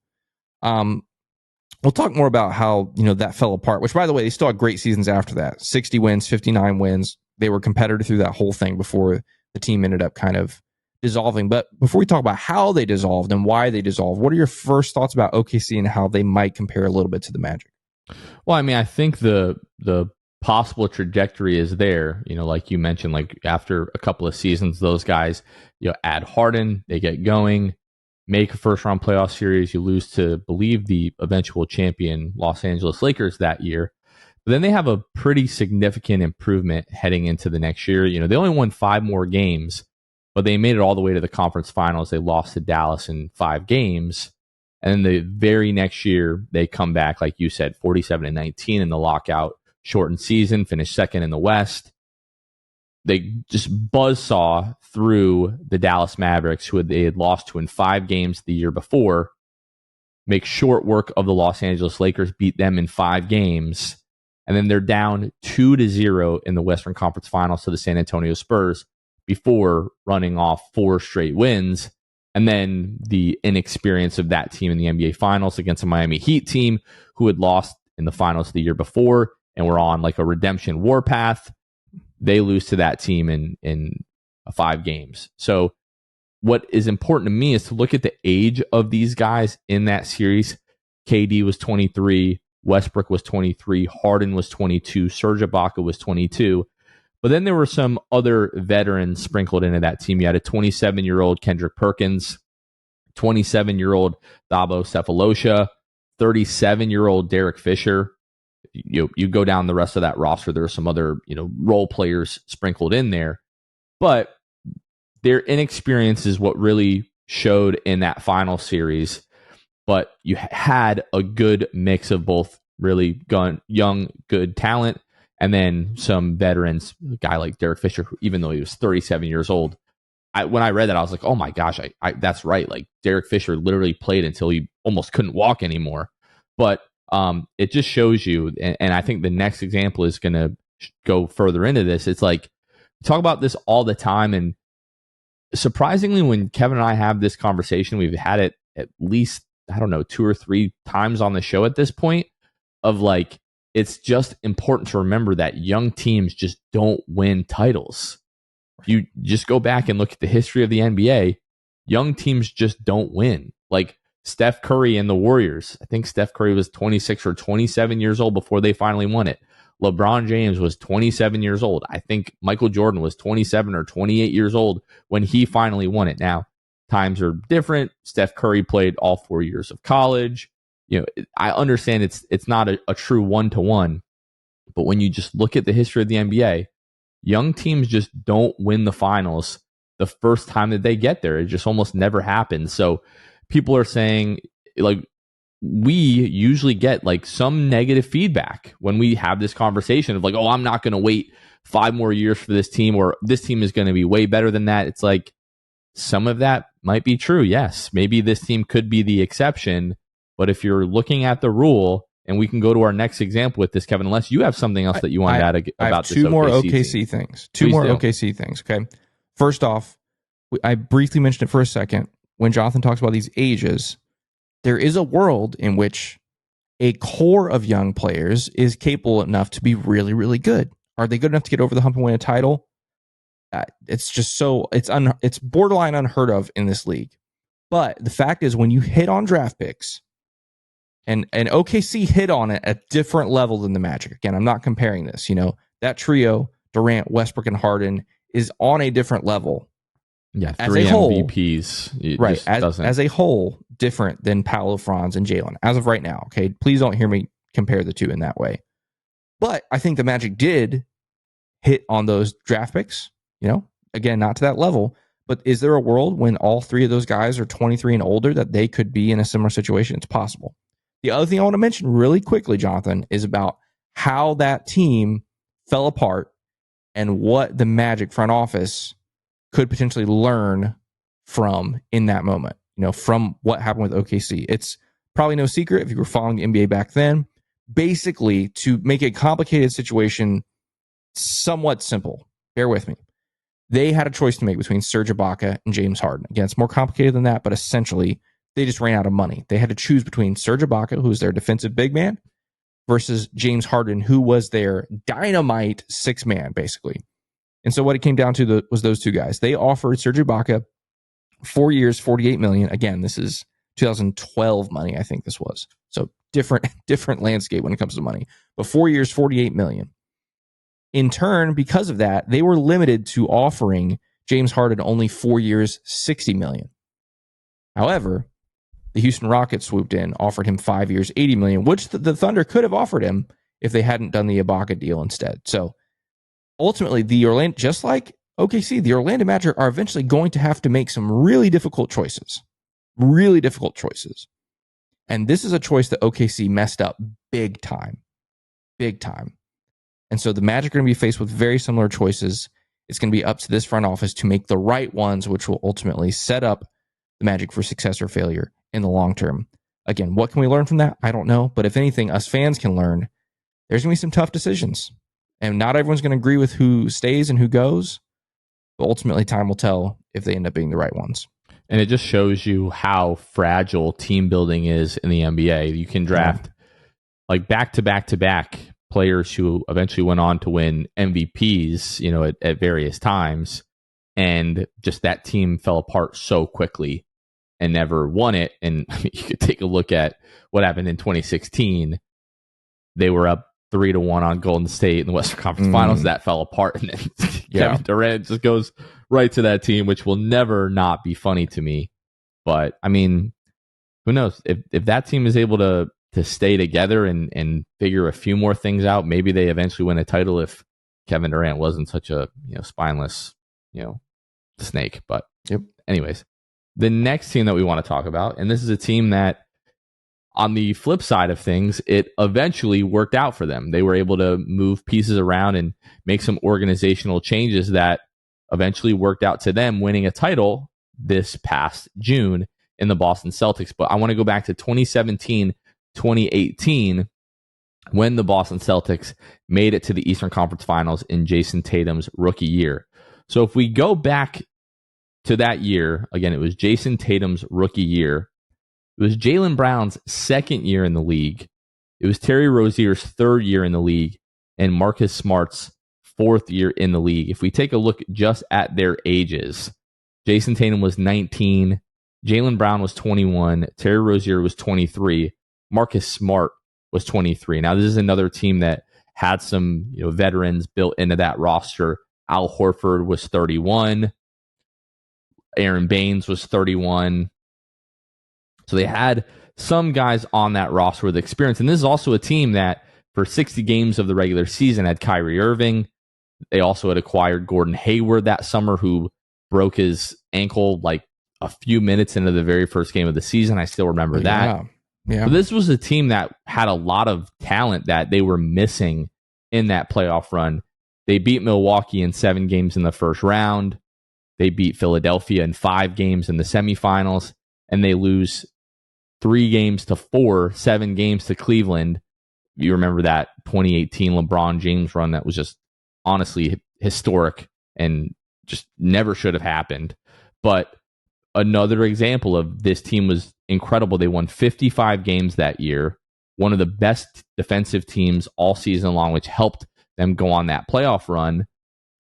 We'll talk more about how that fell apart. Which, by the way, they still had great seasons after that. 60 wins, 59 wins. They were competitive through that whole thing before the team ended up kind of dissolving. But before we talk about how they dissolved and why they dissolved, what are your first thoughts about OKC and how they might compare a little bit to the Magic? Well, I mean, I think the possible trajectory is there, like you mentioned, like after a couple of seasons, those guys, add Harden, they get going, make a first round playoff series. You lose to, believe, the eventual champion Los Angeles Lakers that year. But then they have a pretty significant improvement heading into the next year. They only won 5 more games, but they made it all the way to the conference finals. They lost to Dallas in 5 games. And then the very next year, they come back, like you said, 47-19 in the lockout shortened season, finished 2nd in the West. They just buzzsaw through the Dallas Mavericks, who they had lost to in 5 games the year before, make short work of the Los Angeles Lakers, beat them in 5 games, and then they're down 2-0 in the Western Conference Finals to the San Antonio Spurs before running off 4 straight wins. And then the inexperience of that team in the NBA Finals against a Miami Heat team who had lost in the finals the year before and were on like a redemption warpath. They lose to that team in 5 games. So what is important to me is to look at the age of these guys in that series. KD was 23, Westbrook was 23, Harden was 22, Serge Ibaka was 22. But then there were some other veterans sprinkled into that team. You had a 27-year-old Kendrick Perkins, 27-year-old Thabo Sefolosha, 37-year-old Derek Fisher. You go down the rest of that roster, there are some other role players sprinkled in there. But their inexperience is what really showed in that final series. But you had a good mix of both really young, good talent, and then some veterans, a guy like Derek Fisher, who, even though he was 37 years old, when I read that, I was like, oh my gosh, that's right. Like Derek Fisher literally played until he almost couldn't walk anymore. But It just shows you, and I think the next example is going to go further into this. It's like, we talk about this all the time, and surprisingly, when Kevin and I have this conversation, we've had it at least, I don't know, 2 or 3 times on the show at this point, of like, it's just important to remember that young teams just don't win titles. You just go back and look at the history of the NBA, young teams just don't win. Like Steph Curry and the Warriors. I think Steph Curry was 26 or 27 years old before they finally won it. LeBron James was 27 years old. I think Michael Jordan was 27 or 28 years old when he finally won it. Now, times are different. Steph Curry played all 4 years of college. You know, I understand it's not a true one-to-one, but when you just look at the history of the NBA, young teams just don't win the finals the first time that they get there. It just almost never happens. So people are saying, like, we usually get like some negative feedback when we have this conversation of like, oh, I'm not going to wait 5 more years for this team, or this team is going to be way better than that. It's like, some of that might be true. Yes, maybe this team could be the exception. But if you're looking at the rule, and we can go to our next example with this, Kevin, unless you have something else that you want to add about this. 2 more OKC things. Two more OKC things. Okay. First off, I briefly mentioned it for a second. When Jonathan talks about these ages, there is a world in which a core of young players is capable enough to be really, really good. Are they good enough to get over the hump and win a title? It's just so it's borderline unheard of in this league. But the fact is, when you hit on draft picks, and OKC hit on it at a different level than the Magic. Again, I'm not comparing this. You know, that trio, Durant, Westbrook, and Harden, is on a different level. Yeah, 3 MVPs. Right. As a whole, different than Paolo, Franz, and Jalen. As of right now, okay? Please don't hear me compare the two in that way. But I think the Magic did hit on those draft picks. You know, again, not to that level. But is there a world when all 3 of those guys are 23 and older that they could be in a similar situation? It's possible. The other thing I want to mention really quickly, Jonathan, is about how that team fell apart and what the Magic front office could potentially learn from in that moment, you know, from what happened with OKC. It's probably no secret if you were following the NBA back then. Basically, to make a complicated situation somewhat simple, bear with me, they had a choice to make between Serge Ibaka and James Harden. Again, it's more complicated than that, but essentially, they just ran out of money. They had to choose between Serge Ibaka, who's their defensive big man, versus James Harden, who was their dynamite 6-man, basically. And so what it came down to was those 2 guys. They offered Serge Ibaka 4 years, $48 million. Again, this is 2012 money, I think this was. So different landscape when it comes to money. But 4 years, $48 million. In turn, because of that, they were limited to offering James Harden only 4 years, $60 million. However, the Houston Rockets swooped in, offered him 5 years, $80 million, which the Thunder could have offered him if they hadn't done the Ibaka deal instead. So ultimately, just like OKC, the Orlando Magic are eventually going to have to make some really difficult choices. Really difficult choices. And this is a choice that OKC messed up big time. Big time. And so the Magic are going to be faced with very similar choices. It's going to be up to this front office to make the right ones, which will ultimately set up the Magic for success or failure in the long term. Again, what can we learn from that? I don't know. But if anything, us fans can learn there's going to be some tough decisions. And not everyone's going to agree with who stays and who goes. But ultimately, time will tell if they end up being the right ones. And it just shows you how fragile team building is in the NBA. You can draft like back-to-back players who eventually went on to win MVPs, you know, at various times. And just that team fell apart so quickly and never won it. And you could take a look at what happened in 2016. They were up 3-1 on Golden State in the Western Conference Finals. That fell apart. And then Kevin Durant just goes right to that team, which will never not be funny to me. But, I mean, who knows? If that team is able to stay together and figure a few more things out, maybe they eventually win a title if Kevin Durant wasn't such a spineless snake. But anyways, the next team that we want to talk about, and this is a team that on the flip side of things, it eventually worked out for them. They were able to move pieces around and make some organizational changes that eventually worked out to them winning a title this past June in the Boston Celtics. But I want to go back to 2017 2018 when the Boston Celtics made it to the Eastern Conference Finals in Jason Tatum's rookie year. So if we go back to that year, again, it was Jason Tatum's rookie year. It was Jaylen Brown's second year in the league. It was Terry Rozier's third year in the league and Marcus Smart's fourth year in the league. If we take a look just at their ages, Jason Tatum was 19, Jaylen Brown was 21, Terry Rozier was 23, Marcus Smart was 23. Now, this is another team that had some veterans built into that roster. Al Horford was 31. Aaron Baines was 31. So they had some guys on that roster with experience. And this is also a team that for 60 games of the regular season had Kyrie Irving. They also had acquired Gordon Hayward that summer, who broke his ankle like a few minutes into the very first game of the season. I still remember that. Yeah. So this was a team that had a lot of talent that they were missing in that playoff run. They beat Milwaukee in 7 games in the first round. They beat Philadelphia in 5 games in the semifinals, and they lose 3 games to 4, 7 games to Cleveland. You remember that 2018 LeBron James run that was just honestly historic and just never should have happened. But another example of this team was incredible. They won 55 games that year, one of the best defensive teams all season long, which helped them go on that playoff run.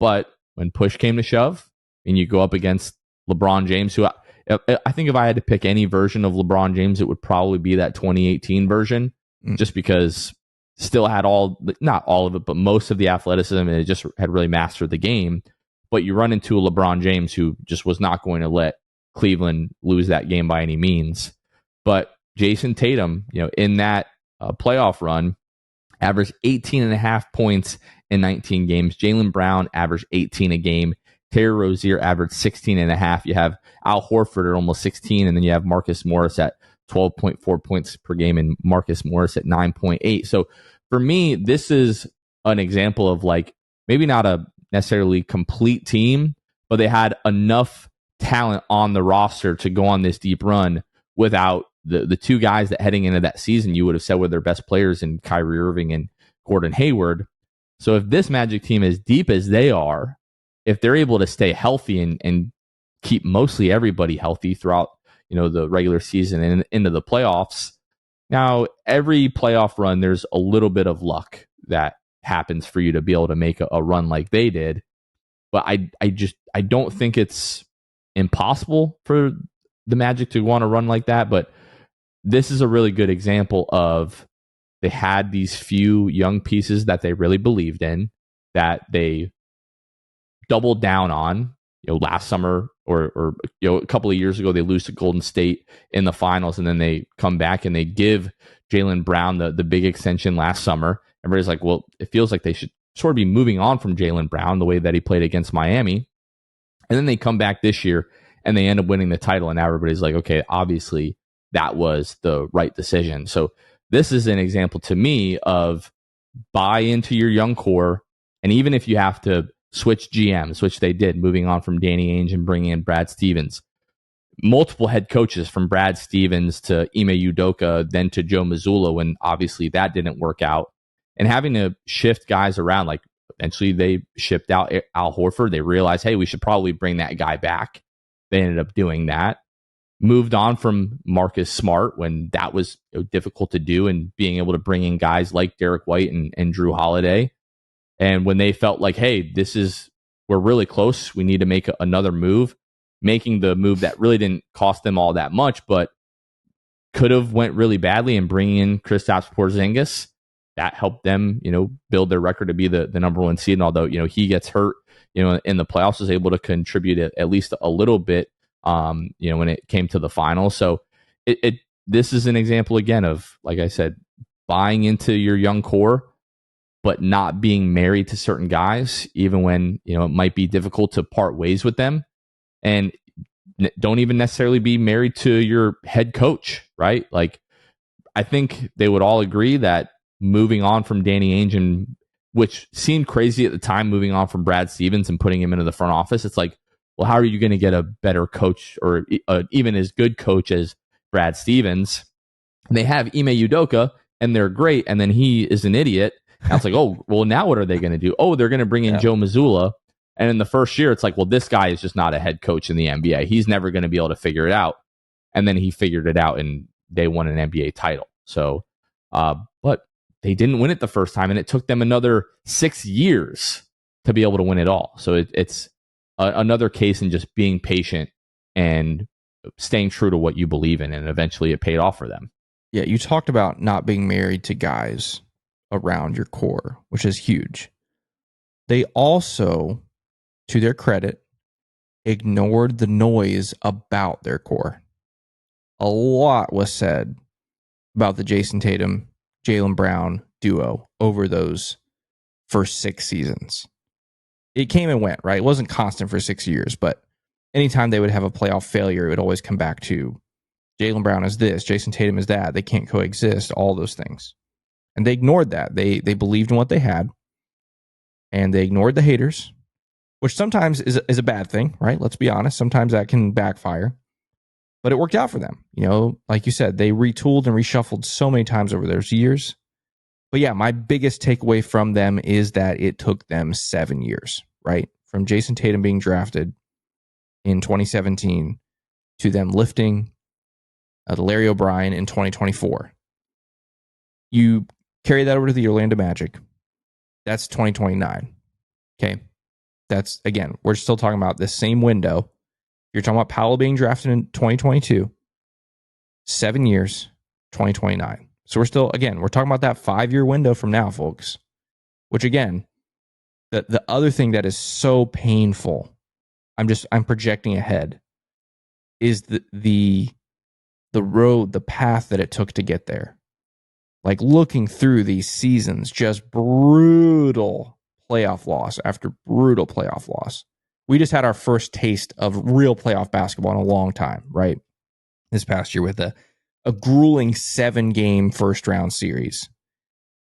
But when push came to shove, and you go up against LeBron James, who I think if I had to pick any version of LeBron James, it would probably be that 2018 version, just because still had not all of it, but most of the athleticism, and it just had really mastered the game. But you run into a LeBron James who just was not going to let Cleveland lose that game by any means. But Jason Tatum, in that playoff run, averaged 18.5 points in 19 games. Jaylen Brown averaged 18 a game. Terry Rozier averaged 16.5. You have Al Horford at almost 16, and then you have Marcus Morris at 12.4 points per game, and Marcus Morris at 9.8. So for me, this is an example of maybe not a necessarily complete team, but they had enough talent on the roster to go on this deep run without the 2 guys that heading into that season you would have said were their best players in Kyrie Irving and Gordon Hayward. So if this Magic team, as deep as they are, if they're able to stay healthy and keep mostly everybody healthy throughout, the regular season and into the playoffs. Now, every playoff run, there's a little bit of luck that happens for you to be able to make a run like they did. But I don't think it's impossible for the Magic to want to run like that. But this is a really good example of they had these few young pieces that they really believed in, that they doubled down on. Last summer or a couple of years ago, they lose to Golden State in the finals, and then they come back and they give Jaylen Brown the big extension last summer. Everybody's like, well, it feels like they should sort of be moving on from Jaylen Brown the way that he played against Miami. And then they come back this year and they end up winning the title, and now everybody's like, okay, obviously that was the right decision. So this is an example to me of buy into your young core, and even if you have to switch GMs, which they did, moving on from Danny Ainge and bringing in Brad Stevens. Multiple head coaches, from Brad Stevens to Ime Udoka, then to Joe Mazzulla, when obviously that didn't work out. And having to shift guys around, eventually they shipped out Al Horford. They realized, hey, we should probably bring that guy back. They ended up doing that. Moved on from Marcus Smart when that was difficult to do, and being able to bring in guys like Derek White and Drew Holiday. And when they felt like, hey, we're really close, we need to make another move, making the move that really didn't cost them all that much, but could have went really badly, and bringing in Kristaps Porzingis, that helped them, build their record to be the number 1 seed. And although, he gets hurt, in the playoffs, was able to contribute at least a little bit, when it came to the finals. So this is an example again of, like I said, buying into your young core, but not being married to certain guys, even when, it might be difficult to part ways with them. And don't even necessarily be married to your head coach, right? I think they would all agree that moving on from Danny Ainge, which seemed crazy at the time, moving on from Brad Stevens and putting him into the front office, it's like, well, how are you going to get a better coach or even as good coach as Brad Stevens? They have Ime Udoka, and they're great, and then he is an idiot. And it's like, oh, well, now what are they going to do? Oh, they're going to bring in Joe Mazzulla. And in the first year, it's like, well, this guy is just not a head coach in the NBA. He's never going to be able to figure it out. And then he figured it out, and they won an NBA title. So, but they didn't win it the first time, and it took them another 6 years to be able to win it all. So it's another case in just being patient and staying true to what you believe in, and eventually it paid off for them. Yeah, you talked about not being married to guys around your core, which is huge. They also, to their credit, ignored the noise about their core. A lot was said about the Jason Tatum, Jaylen Brown duo over those first 6 seasons. It came and went, right? It wasn't constant for 6 years, but anytime they would have a playoff failure, it would always come back to Jaylen Brown is this, Jason Tatum is that. They can't coexist, all those things. And they ignored that. They believed in what they had, and they ignored the haters, which sometimes is a bad thing, right? Let's be honest. Sometimes that can backfire. But it worked out for them. You know, like you said, they retooled and reshuffled so many times over those years. But yeah, my biggest takeaway from them is that it took them 7 years, right? From Jason Tatum being drafted in 2017 to them lifting Larry O'Brien in 2024. You carry that over to the Orlando Magic. That's 2029. Okay. That's, again, we're still talking about this same window. You're talking about Paolo being drafted in 2022. 7 years, 2029. So we're still, again, we're talking about that 5-year window from now, folks. Which, again, the other thing that is so painful, I'm projecting ahead, is the road, the path that it took to get there. Like looking through these seasons, just brutal playoff loss after brutal playoff loss. We just had our first taste of real playoff basketball in a long time, right? This past year with a grueling 7-game first round series.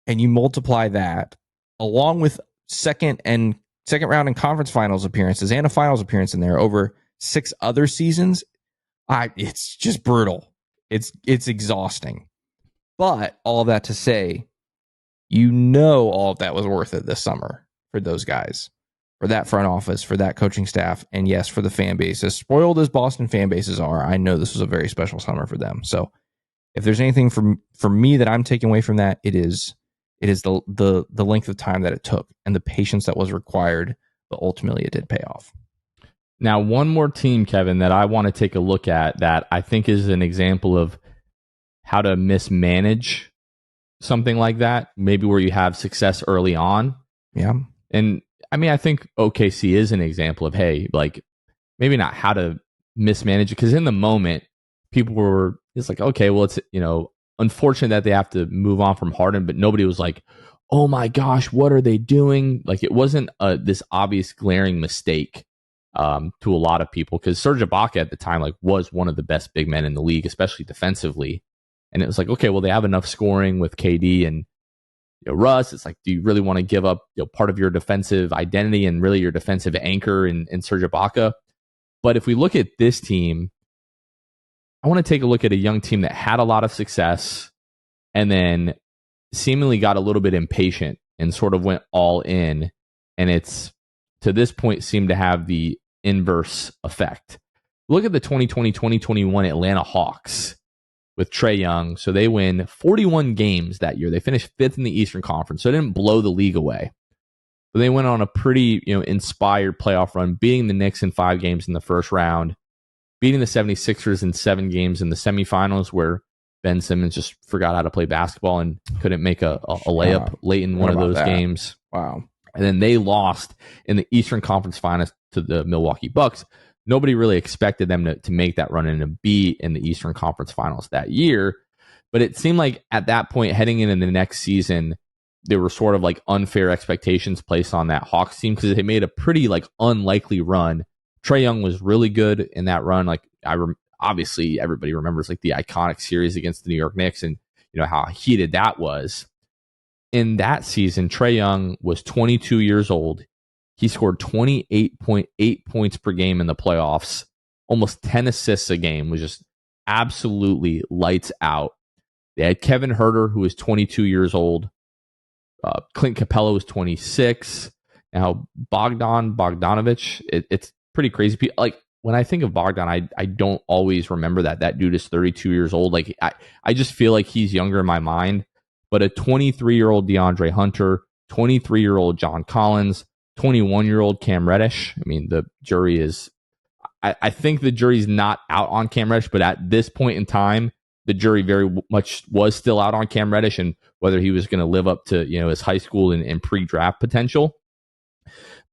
And you multiply that along with second round and conference finals appearances and a finals appearance in there over 6 other seasons. It's just brutal. It's exhausting. But all of that to say, all of that was worth it this summer for those guys, for that front office, for that coaching staff, and yes, for the fan base. As spoiled as Boston fan bases are, I know this was a very special summer for them. So if there's anything for me that I'm taking away from that, it is the length of time that it took and the patience that was required, but ultimately it did pay off. Now, one more team, Kevin, that I want to take a look at that I think is an example of how to mismanage something like that, maybe where you have success early on. Yeah. And I mean, I think OKC is an example of, hey, like maybe not how to mismanage it, because in the moment, it's like, okay, well, it's, unfortunate that they have to move on from Harden, but nobody was like, oh my gosh, what are they doing? Like it wasn't this obvious glaring mistake to a lot of people, because Serge Ibaka at the time was one of the best big men in the league, especially defensively. And it was like, okay, well, they have enough scoring with KD and Russ. It's like, do you really want to give up part of your defensive identity and really your defensive anchor in Serge Ibaka? But if we look at this team, I want to take a look at a young team that had a lot of success and then seemingly got a little bit impatient and sort of went all in. And it's, to this point, seemed to have the inverse effect. Look at the 2020-2021 Atlanta Hawks with Trae Young. So they win 41 games that year. They finished 5th in the Eastern Conference, so it didn't blow the league away. But they went on a pretty inspired playoff run, beating the Knicks in 5 games in the first round, beating the 76ers in 7 games in the semifinals, where Ben Simmons just forgot how to play basketball and couldn't make a layup late in one of those games. Wow. And then they lost in the Eastern Conference Finals to the Milwaukee Bucks. Nobody really expected them to make that run and to be in the Eastern Conference Finals that year. But it seemed like at that point, heading into the next season, there were sort of unfair expectations placed on that Hawks team because they made a pretty unlikely run. Trae Young was really good in that run. Obviously everybody remembers the iconic series against the New York Knicks and how heated that was. In that season, Trae Young was 22 years old. He scored 28.8 points per game in the playoffs, almost 10 assists a game, was just absolutely lights out. They had Kevin Huerter, who was 22 years old. Clint Capella was 26. Now, Bogdanovich, it's pretty crazy. Like, when I think of Bogdan, I don't always remember that dude is 32 years old. Like, I just feel like he's younger in my mind. But a 23-year-old DeAndre Hunter, 23-year-old John Collins, 21-year-old Cam Reddish. I mean, the jury is... I think the jury's not out on Cam Reddish, but at this point in time, the jury very much was still out on Cam Reddish and whether he was going to live up to, his high school and pre-draft potential.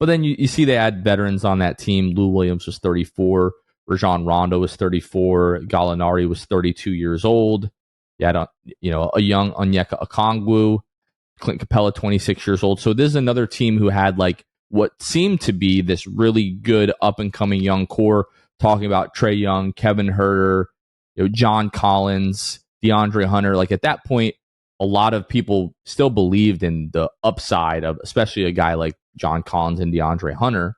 But then you see they had veterans on that team. Lou Williams was 34. Rajon Rondo was 34. Gallinari was 32 years old. You had a young Onyeka Okongwu. Clint Capella, 26 years old. So this is another team who had like what seemed to be this really good up-and-coming young core, talking about Trae Young, Kevin Huerter, John Collins, DeAndre Hunter. Like, at that point, a lot of people still believed in the upside of especially a guy like John Collins and DeAndre Hunter.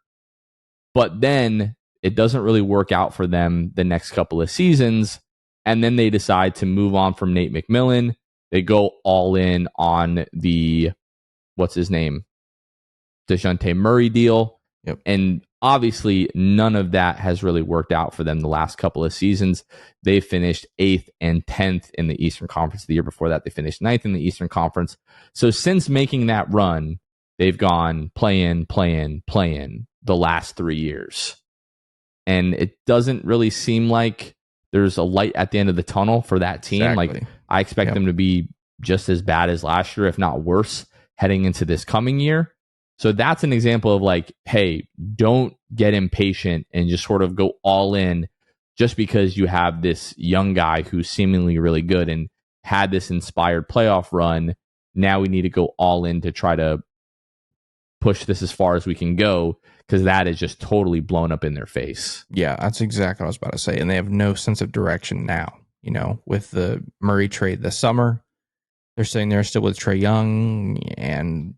But then it doesn't really work out for them the next couple of seasons. And then they decide to move on from Nate McMillan. They go all in on the, what's his name? DeJounte Murray deal. Yep. And obviously none of that has really worked out for them the last couple of seasons. They finished 8th and 10th in the Eastern Conference. The year before that, they finished 9th in the Eastern Conference. So since making that run, they've gone play-in the last 3 years. And it doesn't really seem like there's a light at the end of the tunnel for that team. Exactly. Like, I expect them to be just as bad as last year, if not worse, heading into this coming year. So that's an example of like, hey, don't get impatient and just sort of go all in just because you have this young guy who's seemingly really good and had this inspired playoff run. Now we need to go all in to try to push this as far as we can go, because that is just totally blown up in their face. Yeah, that's exactly what I was about to say. And they have no sense of direction now, with the Murray trade this summer. They're sitting there still with Trae Young and,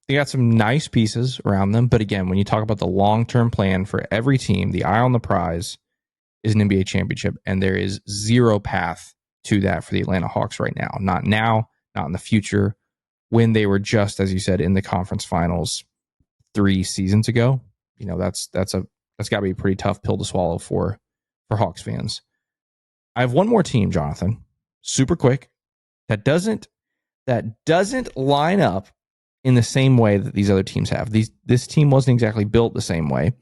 they got some nice pieces around them. But again, when you talk about the long-term plan for every team, the eye on the prize is an NBA championship. And there is zero path to that for the Atlanta Hawks right now. Not now, not in the future. When they were just, as you said, in the conference finals 3 seasons ago, that's got to be a pretty tough pill to swallow for Hawks fans. I have one more team, Jonathan, super quick, that doesn't line up in the same way that these other teams have. This team wasn't exactly built the same way,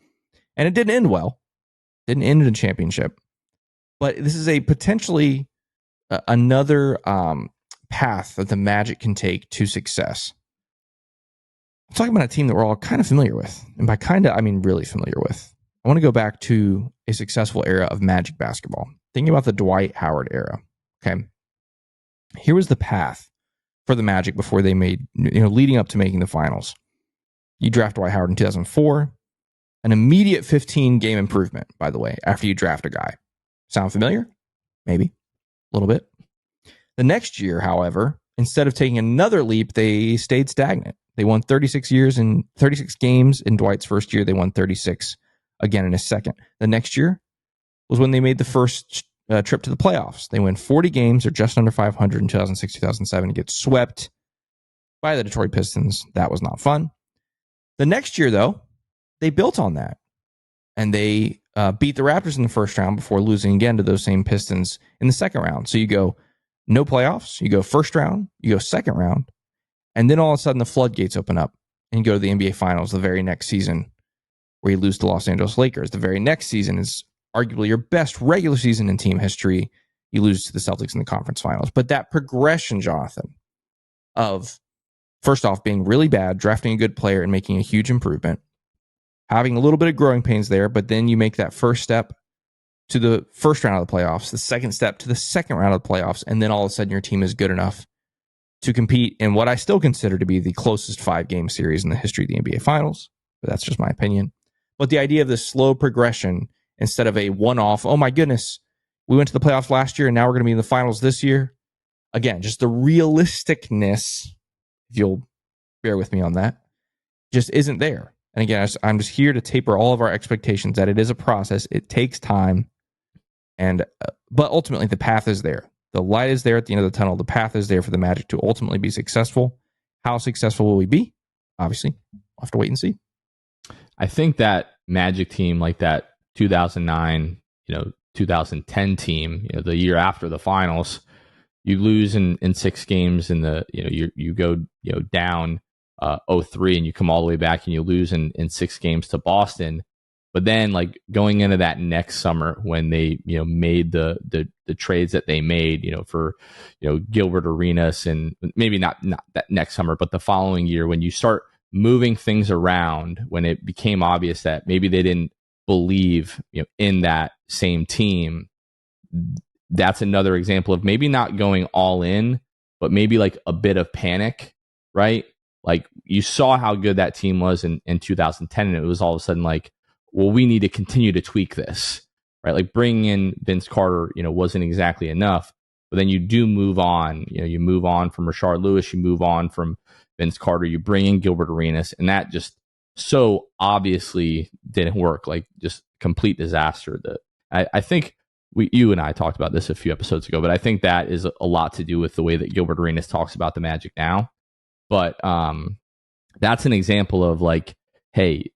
and it didn't end well. Didn't end in a championship, but this is a potentially another path that the Magic can take to success. I'm talking about a team that we're all kind of familiar with, and by kind of, I mean really familiar with. I want to go back to a successful era of Magic basketball. Thinking about the Dwight Howard era. Okay, here was the path for the Magic before they made, leading up to making the finals. You draft Dwight Howard in 2004, an immediate 15-game improvement, by the way, after you draft a guy. Sound familiar? Maybe. A little bit. The next year, however, instead of taking another leap, they stayed stagnant. They won 36 games in Dwight's first year. They won 36 again in his second. The next year was when they made the first trip to the playoffs. They win 40 games or just under 500 in 2006-2007, get swept by the Detroit Pistons. That was not fun. The next year, though, they built on that, and they beat the Raptors in the first round before losing again to those same Pistons in the second round. So you go no playoffs, you go first round, you go second round, and then all of a sudden the floodgates open up and you go to the NBA Finals the very next season where you lose to Los Angeles Lakers. The very next season is arguably your best regular season in team history. You lose to the Celtics in the conference finals. But that progression, Jonathan, of first off being really bad, drafting a good player and making a huge improvement, having a little bit of growing pains there, but then you make that first step to the first round of the playoffs, the second step to the second round of the playoffs, and then all of a sudden your team is good enough to compete in what I still consider to be the closest 5-game series in the history of the NBA Finals. But that's just my opinion. But the idea of this slow progression instead of a one-off, oh my goodness, we went to the playoffs last year and now we're going to be in the finals this year. Again, just the realisticness, if you'll bear with me on that, just isn't there. And again, I'm just here to taper all of our expectations that it is a process. It takes time. But ultimately the path is there. The light is there at the end of the tunnel. The path is there for the Magic to ultimately be successful. How successful will we be? Obviously, we'll have to wait and see. I think that Magic team, like that 2009, 2010 team, the year after the finals, you lose in 6 games in the, you go, down 0-3 and you come all the way back and you lose in 6 games to Boston. But then, like, going into that next summer when they, made the trades that they made, for, Gilbert Arenas, and maybe not that next summer, but the following year, when you start moving things around, when it became obvious that maybe they didn't believe, in that same team, that's another example of maybe not going all in, but maybe like a bit of panic, right? Like, you saw how good that team was in 2010, and it was all of a sudden like, well, we need to continue to tweak this, right? Like, bringing in Vince Carter, wasn't exactly enough, but then you do move on. You move on from Rashard Lewis, you move on from Vince Carter, you bring in Gilbert Arenas, and that just so obviously didn't work. Like, just complete disaster. I think you and I talked about this a few episodes ago, but I think that is a lot to do with the way that Gilbert Arenas talks about the Magic now. But that's an example of like, hey,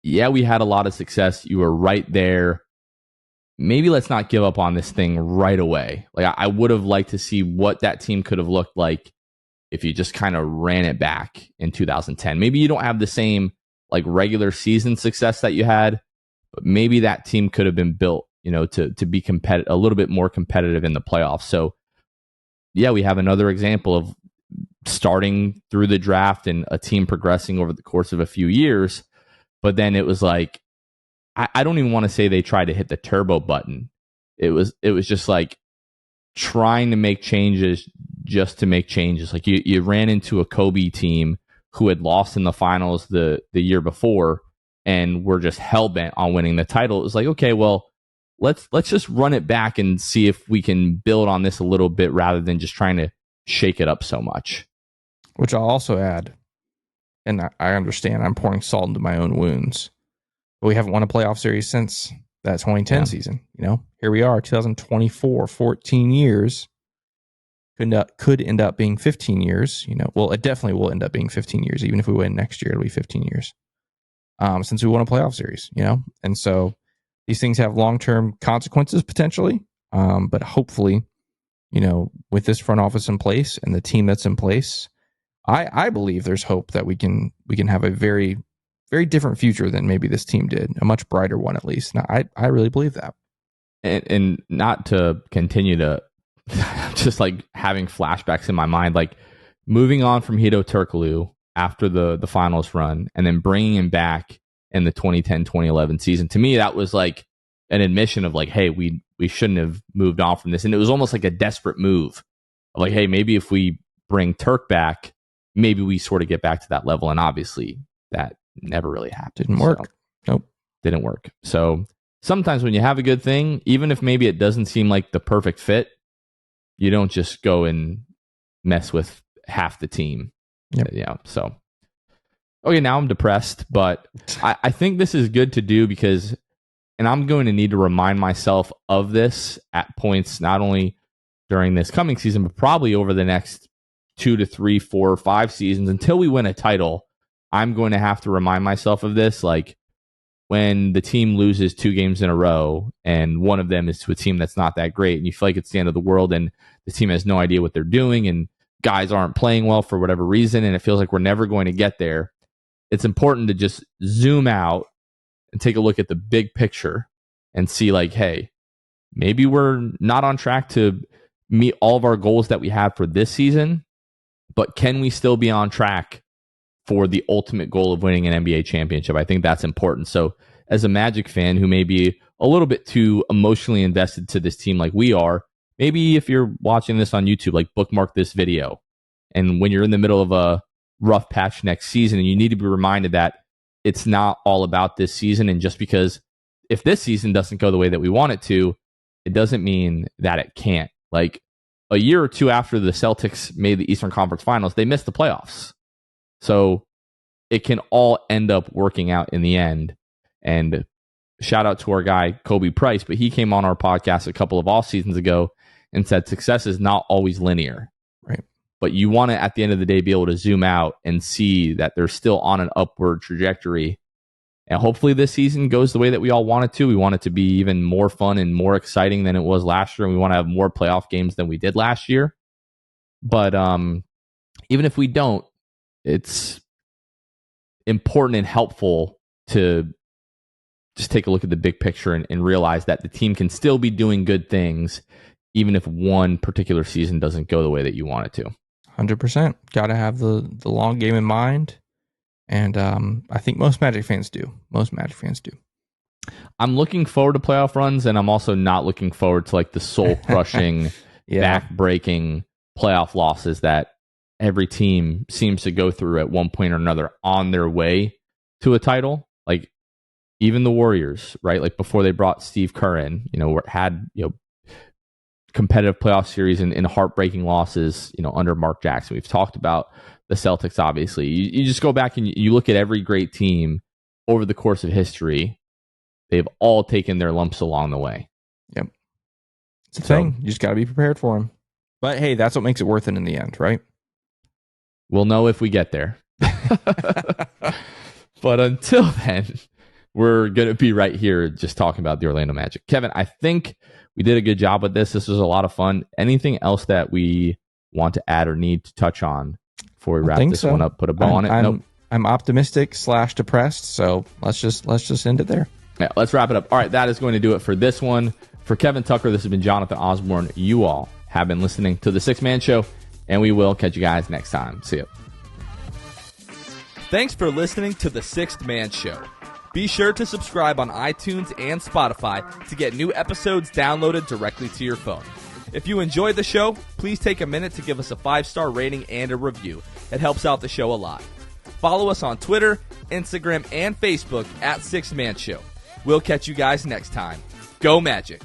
yeah, we had a lot of success. You were right there. Maybe let's not give up on this thing right away. Like, I would have liked to see what that team could have looked like if you just kind of ran it back in 2010. Maybe you don't have the same like regular season success that you had, but maybe that team could have been built, to be competitive, a little bit more competitive in the playoffs. So yeah, we have another example of starting through the draft and a team progressing over the course of a few years. But then it was like, I don't even want to say they tried to hit the turbo button. It was just like trying to make changes just to make changes. Like, you ran into a Kobe team who had lost in the finals the year before and were just hell-bent on winning the title. It was like, okay, well, let's just run it back and see if we can build on this a little bit rather than just trying to shake it up so much. Which I'll also add, and I understand I'm pouring salt into my own wounds, but we haven't won a playoff series since that 2010 season. Here we are, 2024, 14 years. Could end up being 15 years. Well, it definitely will end up being 15 years. Even if we win next year, it'll be 15 years since we won a playoff series. And so these things have long-term consequences potentially, but hopefully, with this front office in place and the team that's in place, I believe there's hope that we can have a very, very different future than maybe this team did, a much brighter one at least. Now, I really believe that. And not to continue to just like having flashbacks in my mind, like moving on from Hedo Turkoglu after the finals run and then bringing him back in the 2010-2011 season. To me, that was like an admission of like, hey, we shouldn't have moved on from this. And it was almost like a desperate move of like, hey, maybe if we bring Turk back, maybe we sort of get back to that level. And obviously that never really happened. Didn't work. Nope. Didn't work. So sometimes when you have a good thing, even if maybe it doesn't seem like the perfect fit, you don't just go and mess with half the team. Yep. Yeah. So, okay, now I'm depressed, but I think this is good to do because, and I'm going to need to remind myself of this at points, not only during this coming season, but probably over the next 2 to 3, 4, or 5 seasons until we win a title. I'm going to have to remind myself of this. Like, when the team loses 2 games in a row and one of them is to a team that's not that great and you feel like it's the end of the world and the team has no idea what they're doing and guys aren't playing well for whatever reason and it feels like we're never going to get there, it's important to just zoom out and take a look at the big picture and see like, hey, maybe we're not on track to meet all of our goals that we have for this season, but can we still be on track for the ultimate goal of winning an NBA championship? I think that's important. So as a Magic fan who may be a little bit too emotionally invested to this team like we are, maybe if you're watching this on YouTube, like bookmark this video. And when you're in the middle of a rough patch next season, and you need to be reminded that it's not all about this season. And just because if this season doesn't go the way that we want it to, it doesn't mean that it can't. Like a year or 2 after the Celtics made the Eastern Conference Finals, they missed the playoffs. So it can all end up working out in the end. And shout out to our guy, Kobe Price, but he came on our podcast a couple of off seasons ago and said success is not always linear. Right. But you want to, at the end of the day, be able to zoom out and see that they're still on an upward trajectory. And hopefully this season goes the way that we all want it to. We want it to be even more fun and more exciting than it was last year. And we want to have more playoff games than we did last year. But even if we don't, it's important and helpful to just take a look at the big picture and realize that the team can still be doing good things, even if one particular season doesn't go the way that you want it to. 100%. Got to have the long game in mind. And I think most Magic fans do. I'm looking forward to playoff runs, and I'm also not looking forward to like the soul-crushing, back-breaking playoff losses that every team seems to go through at one point or another on their way to a title. Like even the Warriors, right? Like before they brought Steve Kerr in, had competitive playoff series and heartbreaking losses, under Mark Jackson. We've talked about the Celtics, obviously. You just go back and you look at every great team over the course of history. They've all taken their lumps along the way. Yep. It's a thing. You just got to be prepared for them. But hey, that's what makes it worth it in the end, right? We'll know if we get there. But until then, we're going to be right here just talking about the Orlando Magic. Kevin, I think we did a good job with this. This was a lot of fun. Anything else that we want to add or need to touch on before we wrap this one up? Put a bow on it? Nope. I'm optimistic / depressed, so let's just end it there. Yeah, let's wrap it up. All right, that is going to do it for this one. For Kevin Tucker, this has been Jonathan Osborne. You all have been listening to The Sixth Man Show, and we will catch you guys next time. See you. Thanks for listening to The Sixth Man Show. Be sure to subscribe on iTunes and Spotify to get new episodes downloaded directly to your phone. If you enjoyed the show, please take a minute to give us a 5-star rating and a review. It helps out the show a lot. Follow us on Twitter, Instagram, and Facebook at Sixth Man Show. We'll catch you guys next time. Go Magic!